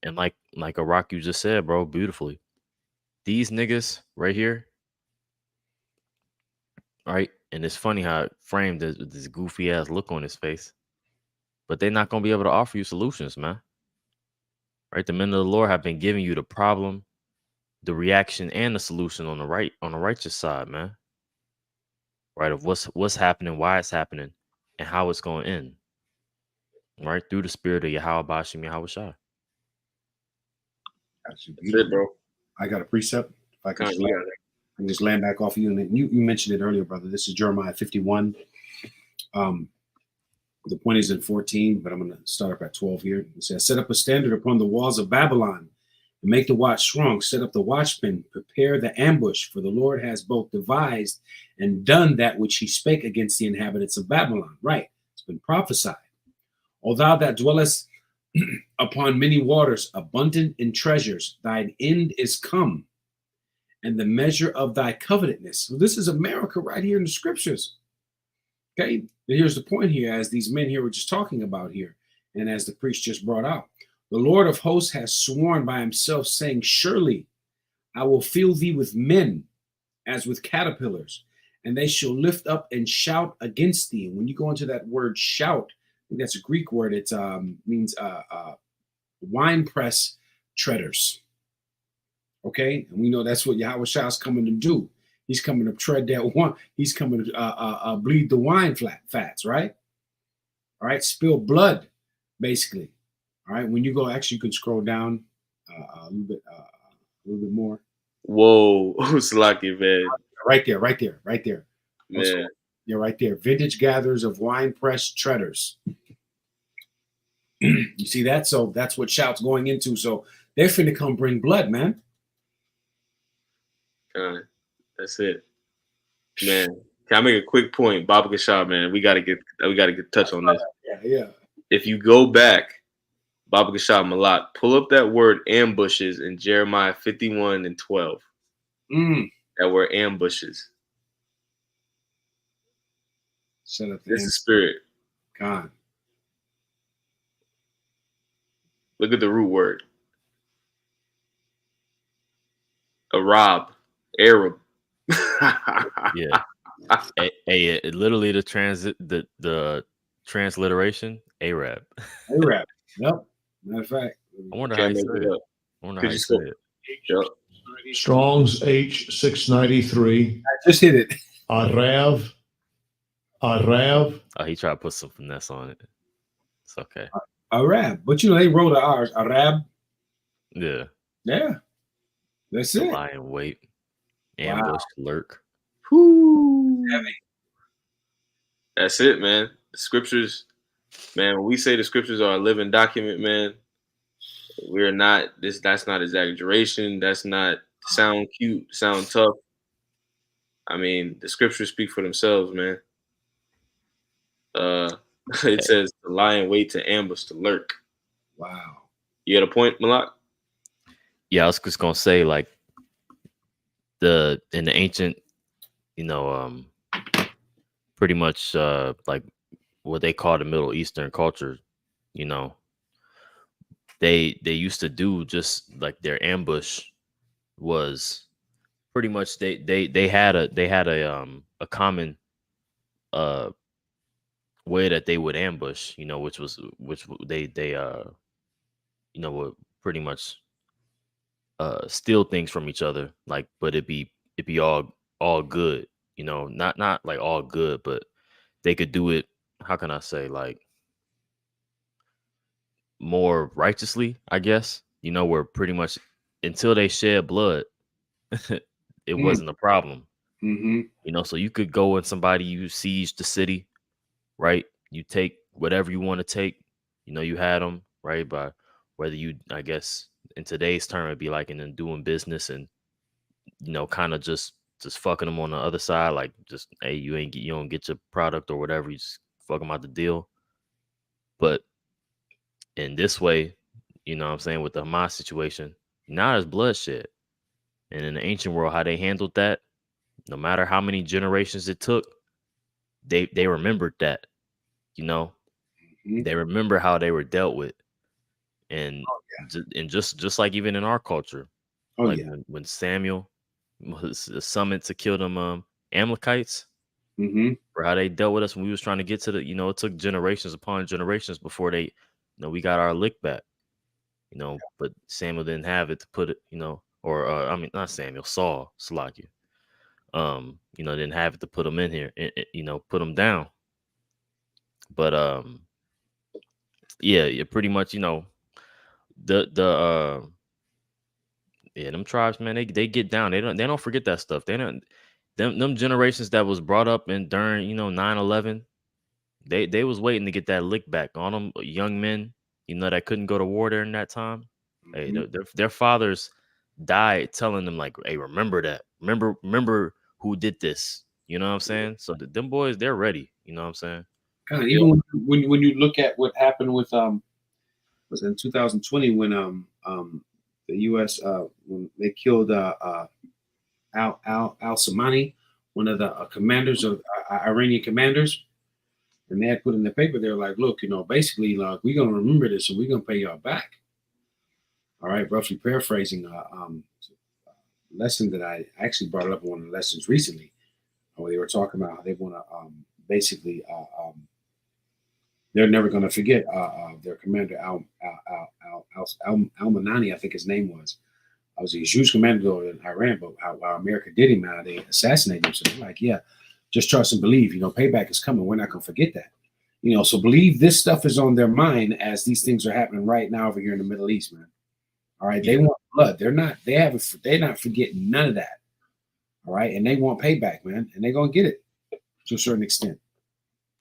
And like Iraq, you just said, bro, beautifully. These niggas right here, right? And it's funny how it framed this goofy ass look on his face, but they're not gonna be able to offer you solutions, man. Right? The men of the Lord have been giving you the problem, the reaction, and the solution on the righteous side, man. Right? Of what's happening, why it's happening, and how it's going to end. Right? Through the spirit of Yahweh Bashim Yahweh Shai. That's it, bro. I got a precept. If I can just land back off of you. And you mentioned it earlier, brother. This is Jeremiah 51. The point is in 14, but I'm going to start up at 12 here. It says, set up a standard upon the walls of Babylon and make the watch strong. Set up the watchmen, prepare the ambush, for the Lord has both devised and done that which he spake against the inhabitants of Babylon. Right. It's been prophesied. O thou that dwellest upon many waters, abundant in treasures, thine end is come, and the measure of thy covetousness. So this is America right here in the scriptures. Okay, and here's the point here, as these men here were just talking about here, and as the priest just brought out. The Lord of hosts has sworn by himself, saying, surely I will fill thee with men as with caterpillars, and they shall lift up and shout against thee. And when you go into that word shout, I think that's a Greek word. It means wine press treaders. Okay, and we know that's what Yahweh Shah is coming to do. He's coming to tread that one. He's coming to bleed the wine fats, right? All right, spill blood, basically. All right, when you go, actually, you can scroll down a little bit more. Whoa, Slaki, man. Right there, right there, right there. Man. Yeah, right there. Vintage gatherers of wine press treaders. You see that? So that's what Shout's going into. So they're finna come bring blood, man. That's it, man. Can I make a quick point, Baba Gashar, man? We gotta get touch on this. Yeah. If you go back, Baba Gashar Malak, pull up that word ambushes in Jeremiah 51 and 12. That word ambushes. Set up This is spirit. God. Look at the root word. Arab. Yeah. Literally the transliteration, Arab. Arab. Yep. Matter of fact. I wonder how you say it. I wonder how you say it. Yep. Strong's H693. I just hit it. Arav. Oh, he tried to put some finesse on it. It's okay. Arab. But you know, they wrote ours. Arab. Yeah. Yeah. That's it. Lie in wait. Ambush, lurk. Heavy. That's it, man. The scriptures, man, when we say the scriptures are a living document, man, we're not that's not exaggeration. That's not sound cute, sound tough. I mean, the scriptures speak for themselves, man. It says to lie in wait, to ambush, to lurk. Wow. You had a point, Malak? Yeah, I was just gonna say, like, in the ancient, pretty much like what they call the Middle Eastern culture, they used to do just like their ambush was pretty much they had a common way that they would ambush, which they would pretty much steal things from each other, like, but it'd be all good, not like all good, but they could do it, how can I say, like, more righteously, I guess, where pretty much until they shed blood, it wasn't a problem. So you could go and you siege the city, right? You take whatever you want to take, you had them, right? By whether you, I guess, in today's term, it'd be like in doing business and, kind of just fucking them on the other side. Like, just, hey, you don't get your product or whatever. You just fuck them out the deal. But in this way, what I'm saying, with the Hamas situation, not as bloodshed. And in the ancient world, how they handled that, no matter how many generations it took, they remembered that, they remember how they were dealt with. And just like even in our culture, when Samuel was summoned to kill them Amalekites, for how they dealt with us when we was trying to get to the, it took generations upon generations before they, we got our lick back, but Samuel didn't have it to put it, or I mean, not Samuel, Saul, Salakia, didn't have it to put them in here, put them down. But yeah, pretty much, them tribes, man, they get down. They don't forget that stuff. They don't, them generations that was brought up in during 9/11, they was waiting to get that lick back on them young men, that couldn't go to war during that time. Hey, their fathers died telling them, like, hey, remember that, remember who did this, you know what I'm saying? So them boys, they're ready, you know what I'm saying? Kind of, even when you look at what happened with was in 2020 when the U.S. When they killed Al Samani, one of the commanders of Iranian commanders, and they had put in the paper, they were like, look, basically, like, we're gonna remember this and we're gonna pay y'all back. All right, roughly paraphrasing lesson that I actually brought up in one of the lessons recently, where they were talking about how they want to basically they're never going to forget their commander Al-Manani, I think his name was. I was a huge commander in Iran, but how America did him, how they assassinated him. So they're like, yeah, just trust and believe. Payback is coming. We're not gonna forget that. So believe this stuff is on their mind as these things are happening right now over here in the Middle East, man. All right, they want blood. They're not forgetting none of that. All right, and they want payback, man, and they're gonna get it to a certain extent.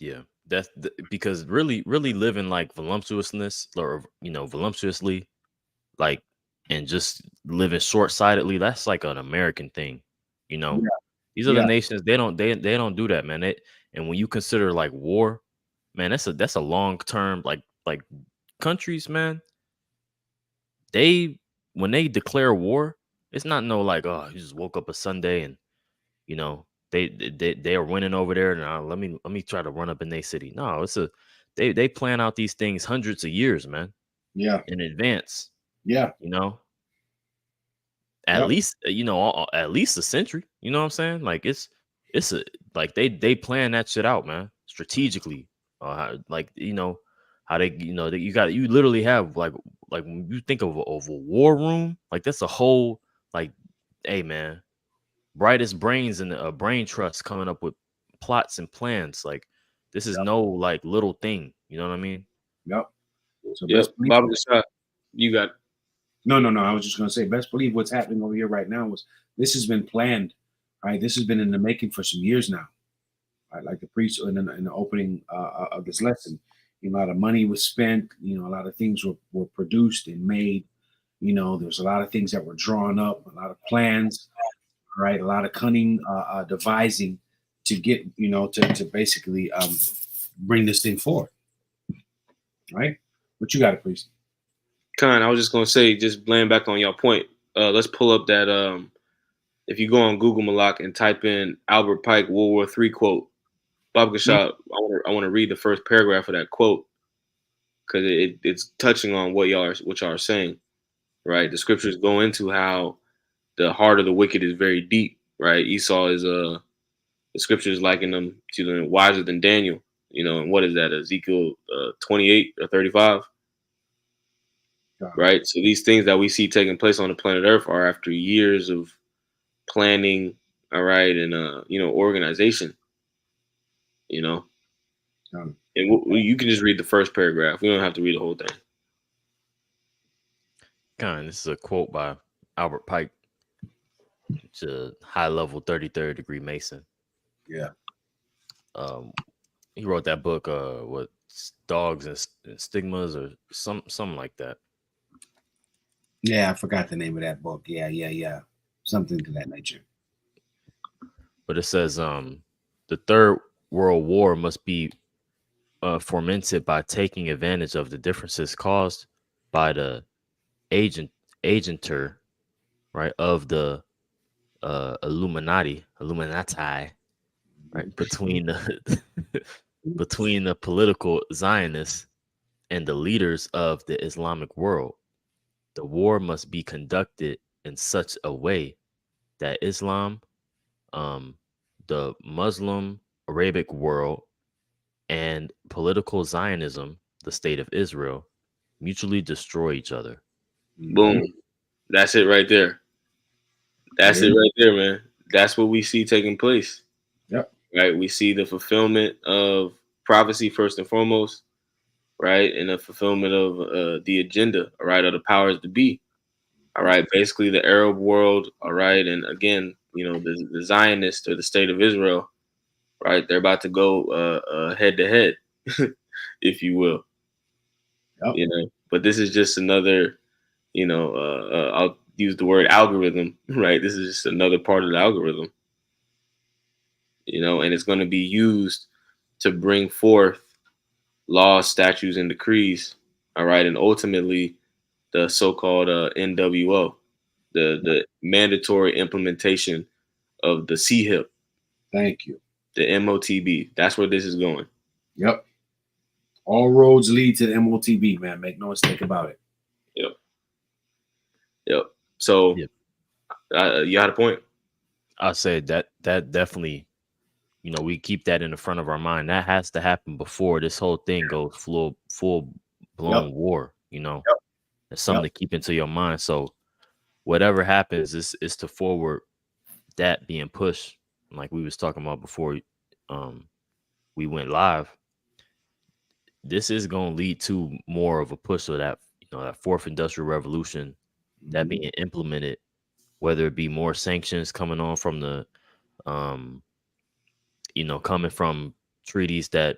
Yeah, that's because really living like voluptuously, like, and just living short-sightedly, that's like an American thing. Yeah. These other nations, they don't do that, man. And when you consider like war, man, that's a long-term, like countries, man. When they declare war, it's not no like, oh, you just woke up a Sunday and they are winning over there. Now let me try to run up in their city. No, they plan out these things hundreds of years, man. Yeah, in advance. Yeah, at least at least a century. You know what I'm saying? Like it's like they plan that shit out, man, strategically. How they you literally have like when you think of a war room, like that's a whole like, hey man, brightest brains in a brain trust coming up with plots and plans. Like this is no like little thing. You know what I mean? Yep. So Bob the shot. You got. No. I was just gonna say, best believe what's happening over here right now was this has been planned. Right, this has been in the making for some years now. Right, like the priest in the opening of this lesson, a lot of money was spent. A lot of things were produced and made. There's a lot of things that were drawn up, a lot of plans. Right, a lot of cunning devising to get to basically bring this thing forward. Right, what you got, it, priest? Con, I was just gonna say, just laying back on your point. Let's pull up that. If you go on Google Malak and type in Albert Pike World War III quote, Bob Gashad, I want to read the first paragraph of that quote because it's touching on what y'all are saying, right? The scriptures go into how the heart of the wicked is very deep, right? Esau is the scriptures liken them to the wiser than Daniel, and what is that? Ezekiel 28 or 35. Right. So these things that we see taking place on the planet Earth are after years of planning, all right, and organization. And you can just read the first paragraph. We don't have to read the whole thing. This is a quote by Albert Pike. It's a high-level 33rd degree Mason. Yeah. He wrote that book, what, Dogs and Stigmas or something like that. Yeah, I forgot the name of that book. Yeah. Something to that nature. But it says the Third World War must be fomented by taking advantage of the differences caused by the agenter, right, of the Illuminati, right, between the political Zionists and the leaders of the Islamic world. The war must be conducted in such a way that Islam, the Muslim Arabic world, and political Zionism, the state of Israel, mutually destroy each other. Boom. That's it right there. That's it right there, man. That's what we see taking place. Yep. Right. We see the fulfillment of prophecy first and foremost, right, and the fulfillment of the agenda, all right, of the powers to be. All right, basically the Arab world, all right, and again, the Zionists or the state of Israel, right, they're about to go head to head, if you will. Yep. But this is just another, I'll use the word algorithm, right? This is just another part of the algorithm, and it's going to be used to bring forth laws, statutes, and decrees, all right, and ultimately the so-called NWO, the mandatory implementation of the CHIP. Thank you. The MOTB. That's where this is going. Yep. All roads lead to the MOTB, man. Make no mistake about it. Yep. So, Yep. You had a point? I say that definitely, we keep that in the front of our mind. That has to happen before this whole thing goes full blown war. It's something to keep into your mind. So whatever happens is to forward that being pushed, like we was talking about before we went live. This is going to lead to more of a push of that, that fourth industrial revolution that being implemented, whether it be more sanctions coming on from the coming from treaties that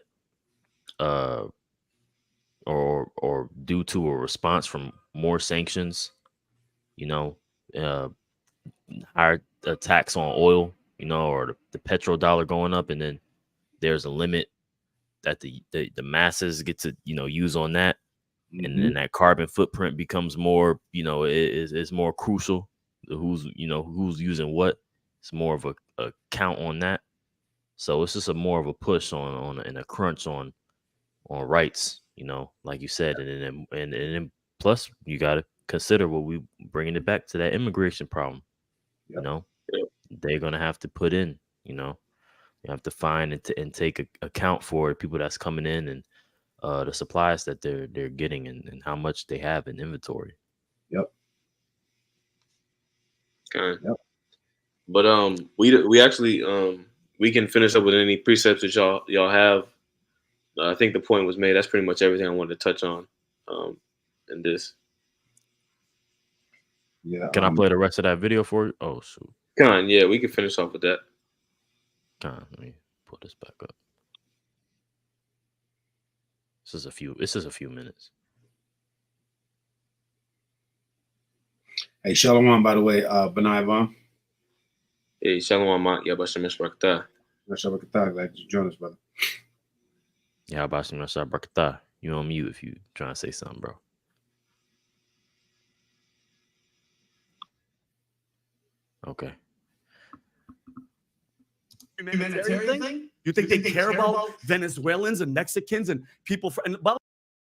or due to a response from more sanctions, higher tax on oil, or the petrodollar going up, and then there's a limit that the masses get to use on that, and then that carbon footprint becomes more is more crucial. Who's using what? It's more of a count on that. So it's just a more of a push on and a crunch on rights, like you said, and then plus you got to consider what we bringing it back to that immigration problem. They're gonna have to put in, you have to find and take account for people that's coming in and the supplies that they're getting and how much they have in inventory. Yep. Okay. Yep. But we actually we can finish up with any precepts that y'all have. I think the point was made. That's pretty much everything I wanted to touch on in this. Yeah. Can I play the rest of that video for you? Oh shoot. Yeah, we can finish off with that. Let me pull this back up. This is a few minutes. Hey, Shalom, by the way, Benai Vaughn. Hey, Shalom, Yabashim Shbarakatah. Glad you joined us, brother. Yeah, Yabashim Shbarakatah. You on mute if you trying to say something, bro. Okay. Humanitarian thing? You think they care about Venezuelans and Mexicans and people and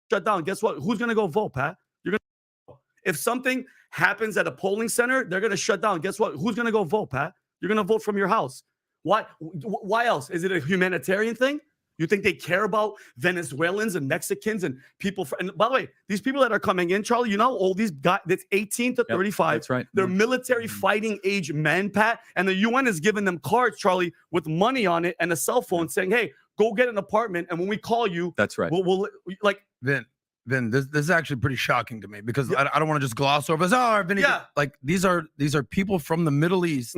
shut down? Guess what? Who's gonna go vote, Pat? You're gonna. If something happens at a polling center, they're gonna shut down. Guess what? Who's gonna go vote, Pat? You're gonna vote from your house. Why? Why else? Is it a humanitarian thing? You think they care about Venezuelans and Mexicans and people? And by the way, these people that are coming in, Charlie, all these guys that's 18 to 35. That's right. They're military fighting age men, Pat. And the UN is giving them cards, Charlie, with money on it and a cell phone saying, hey, go get an apartment. And when we call you, that's right. We'll like. Vin, this is actually pretty shocking to me because I don't want to just gloss over this. Oh, Vinny, like these are people from the Middle East.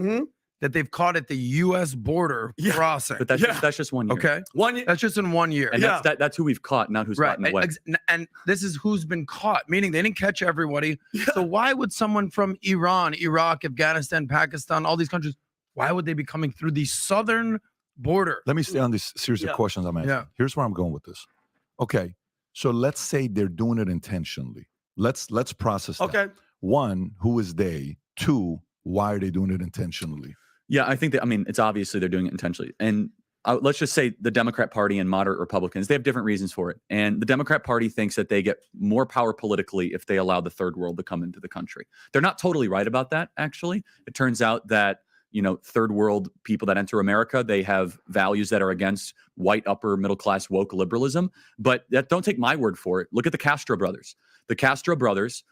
That they've caught at the U.S. border crossing. But that's just 1 year. Okay, 1 year. That's just in 1 year. And that's who we've caught, not who's gotten away. And this is who's been caught, meaning they didn't catch everybody. So why would someone from Iran, Iraq, Afghanistan, Pakistan, all these countries, why would they be coming through the southern border? Let me stay on this series of questions I'm asking. Here's where I'm going with this. Okay, so let's say they're doing it intentionally. Let's process that. Okay. One, who is they? Two, why are they doing it intentionally? Yeah, I think that, it's obviously they're doing it intentionally. And let's just say the Democrat Party and moderate Republicans, they have different reasons for it. And the Democrat Party thinks that they get more power politically if they allow the third world to come into the country. They're not totally right about that, actually. It turns out that, third world people that enter America, they have values that are against white upper middle class woke liberalism. But don't take my word for it. Look at the Castro brothers. The Castro brothers,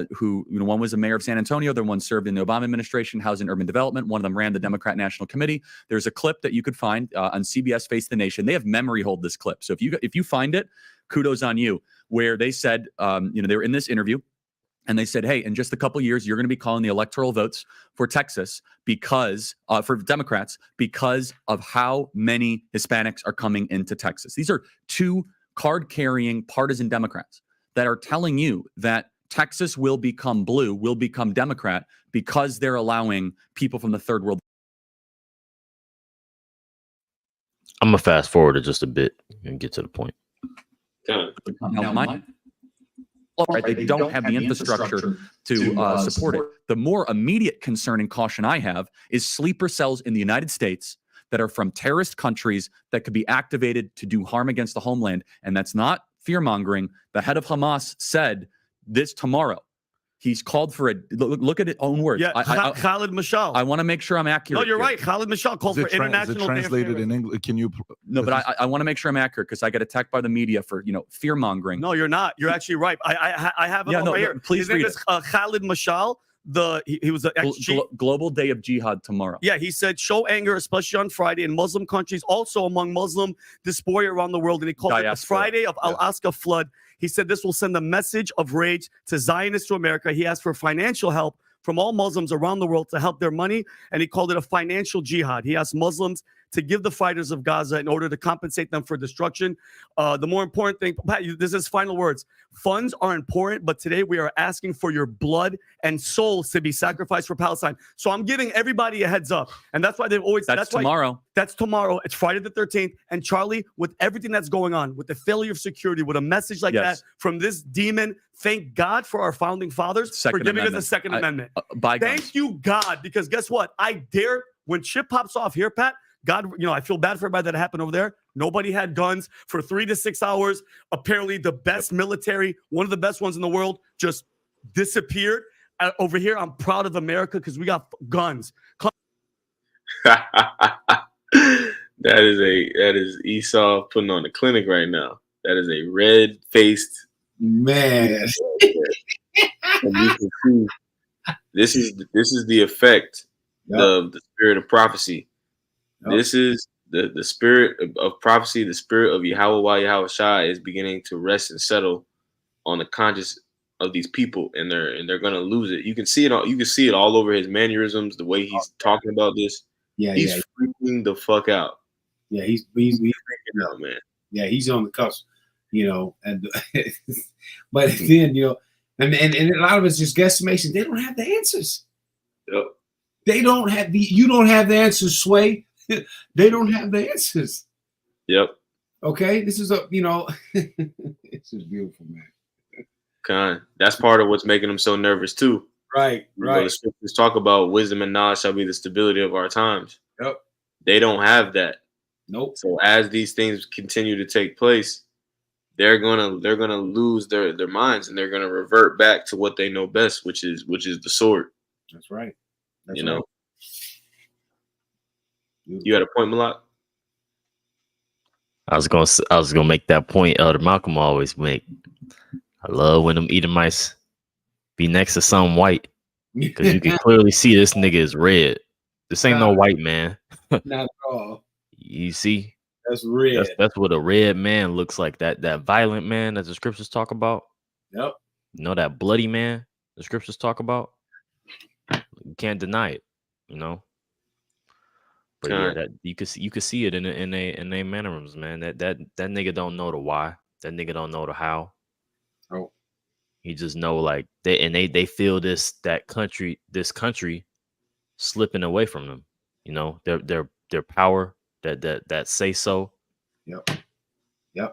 who, one was a mayor of San Antonio, the one served in the Obama administration, Housing and Urban Development. One of them ran the Democrat National Committee. There's a clip that you could find on CBS Face the Nation. They have memory hold this clip. So if you find it, kudos on you, where they said, they were in this interview and they said, hey, in just a couple of years, you're going to be calling the electoral votes for Texas because for Democrats, because of how many Hispanics are coming into Texas. These are two card-carrying partisan Democrats that are telling you that Texas will become blue, will become Democrat because they're allowing people from the third world. I'm going to fast forward it just a bit and get to the point. They don't have the infrastructure to support it. The more immediate concern and caution I have is sleeper cells in the United States that are from terrorist countries that could be activated to do harm against the homeland. And that's not fear-mongering. The head of Hamas said this tomorrow. He's called for look at his own words. Yeah, Khalid Mashal. I want to make sure I'm accurate. No, you're right. Khalid Mashal called for international. Is it translated in English? Can you? No, but I want to make sure I'm accurate because I get attacked by the media for fear mongering. No, you're not. You're actually right. I have it over here. Please read it. Khalid Mashal, he was the Global Day of Jihad tomorrow. Yeah, he said show anger, especially on Friday in Muslim countries, also among Muslim diaspora around the world. And he called it the Friday of Al-Aqsa flood. He said this will send a message of rage to Zionists to America. He asked for financial help from all Muslims around the world to help their money, and he called it a financial jihad. He asked Muslims to give the fighters of Gaza in order to compensate them for destruction. The more important thing, Pat, this is final words. Funds are important, but today we are asking for your blood and souls to be sacrificed for Palestine. So I'm giving everybody a heads up, and that's why they've always. That's tomorrow. That's tomorrow. It's Friday the 13th. And Charlie, with everything that's going on, with the failure of security, with a message like that from this demon, thank God for our founding fathers for giving us the Second Amendment. Thank you, God, because guess what? I dare, when shit pops off here, Pat, God, I feel bad for everybody that happened over there. Nobody had guns for 3 to 6 hours. Apparently, the best military, one of the best ones in the world, just disappeared. Over here, I'm proud of America because we got guns. That is Esau putting on the clinic right now. That is a red-faced man. And you can see this is the effect of the spirit of prophecy. This is the spirit of prophecy. The spirit of Yahweh Shai is beginning to rest and settle on the conscience of these people, and they're gonna lose it. You can see it all. You can see it all over his mannerisms, the way he's talking about this. Yeah, he's freaking the fuck out. Yeah, he's freaking out, man. Yeah, he's on the cusp, and but then and a lot of it's just guesstimation. They don't have the answers. Yep. They don't have you don't have the answers, Sway. They don't have the answers. Yep. Okay, this is this is beautiful, man. That's part of what's making them so nervous too. Right. The scriptures talk about wisdom and knowledge shall be the stability of our times. Yep. They don't have that. Nope. So as these things continue to take place, they're gonna lose their minds, and they're gonna revert back to what they know best, which is the sword. That's right. That's right. You had a point, Malak? I was gonna make that point Elder Malcolm always make. I love when them Edomites be next to some white, because you can clearly see this nigga is red. This ain't no white man. Not at all. You see? That's red. That's what a red man looks like. That violent man that the scriptures talk about. Yep. That bloody man the scriptures talk about. You can't deny it. But yeah, that you could see it in their mannerisms, man. That nigga don't know the why. That nigga don't know the how. Oh. He just know they feel this country slipping away from them. Their power that say so. Yep.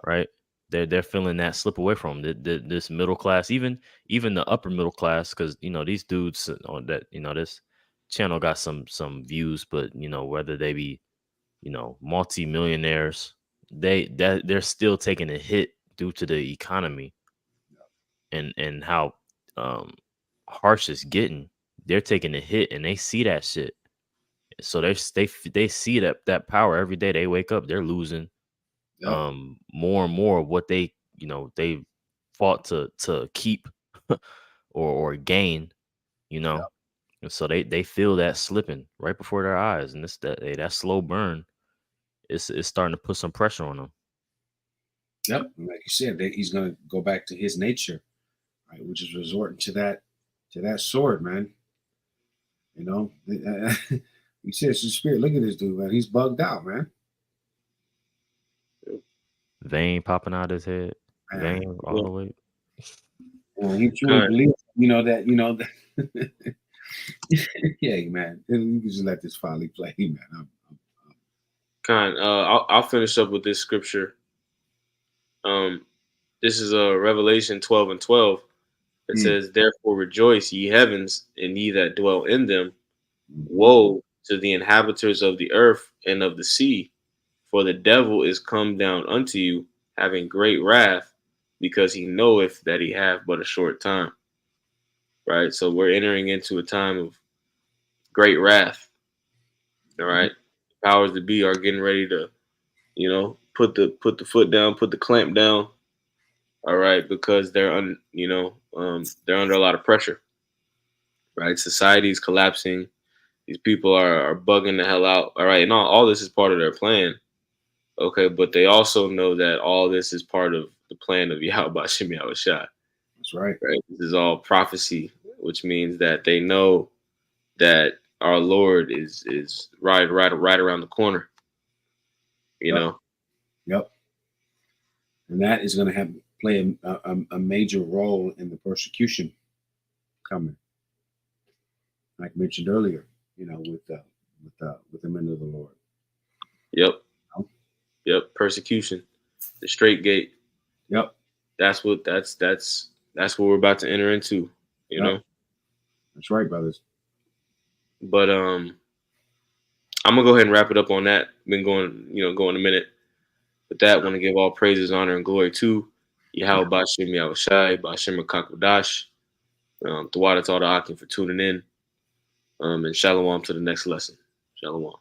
Right. They're feeling that slip away from them. This middle class, even the upper middle class, because these dudes on that this channel got some views, but whether they be multi-millionaires, they're still taking a hit due to the economy and how harsh it's getting. They're taking a hit, and they see that shit. So they see that power every day. They wake up, they're losing more and more of what they fought to keep or gain, And so they feel that slipping right before their eyes, and that slow burn is starting to put some pressure on them. Yep, like you said, he's going to go back to his nature, right, which is resorting to that sword, man. He said it's the spirit. Look at this dude, man. He's bugged out, man. Vein popping out his head, vein all the way. He truly believes, that. Yeah, man. You can just let this folly play, man. I'll finish up with this scripture. This is Revelation 12:12. It says, "Therefore rejoice, ye heavens, and ye that dwell in them. Woe to the inhabitants of the earth and of the sea, for the devil is come down unto you, having great wrath, because he knoweth that he hath but a short time." Right? So we're entering into a time of great wrath. All right. The powers that be are getting ready to, put the foot down, put the clamp down. All right, because they're under a lot of pressure. right? Society is collapsing. These people are bugging the hell out. All right, and all this is part of their plan. Okay, but they also know that all this is part of the plan of Yahweh Ba'Shem Yahushua. That's right. Right? This is all prophecy, which means that they know that our Lord is right around the corner. You Yep. know. Yep. And that is going to play a major role in the persecution coming, like I mentioned earlier. You know, with the men of the Lord. Yep. Yep. Persecution, the straight gate. Yep. That's what we're about to enter into. You know. That's right, brothers. But I'm gonna go ahead and wrap it up on that. Been going a minute. With that, want to give all praises, honor, and glory to Yahweh Ba'Shem Yahushai, Ba'Shem Kakodash. Tawada to all the Akim for tuning in. And shalom to the next lesson. Shalom.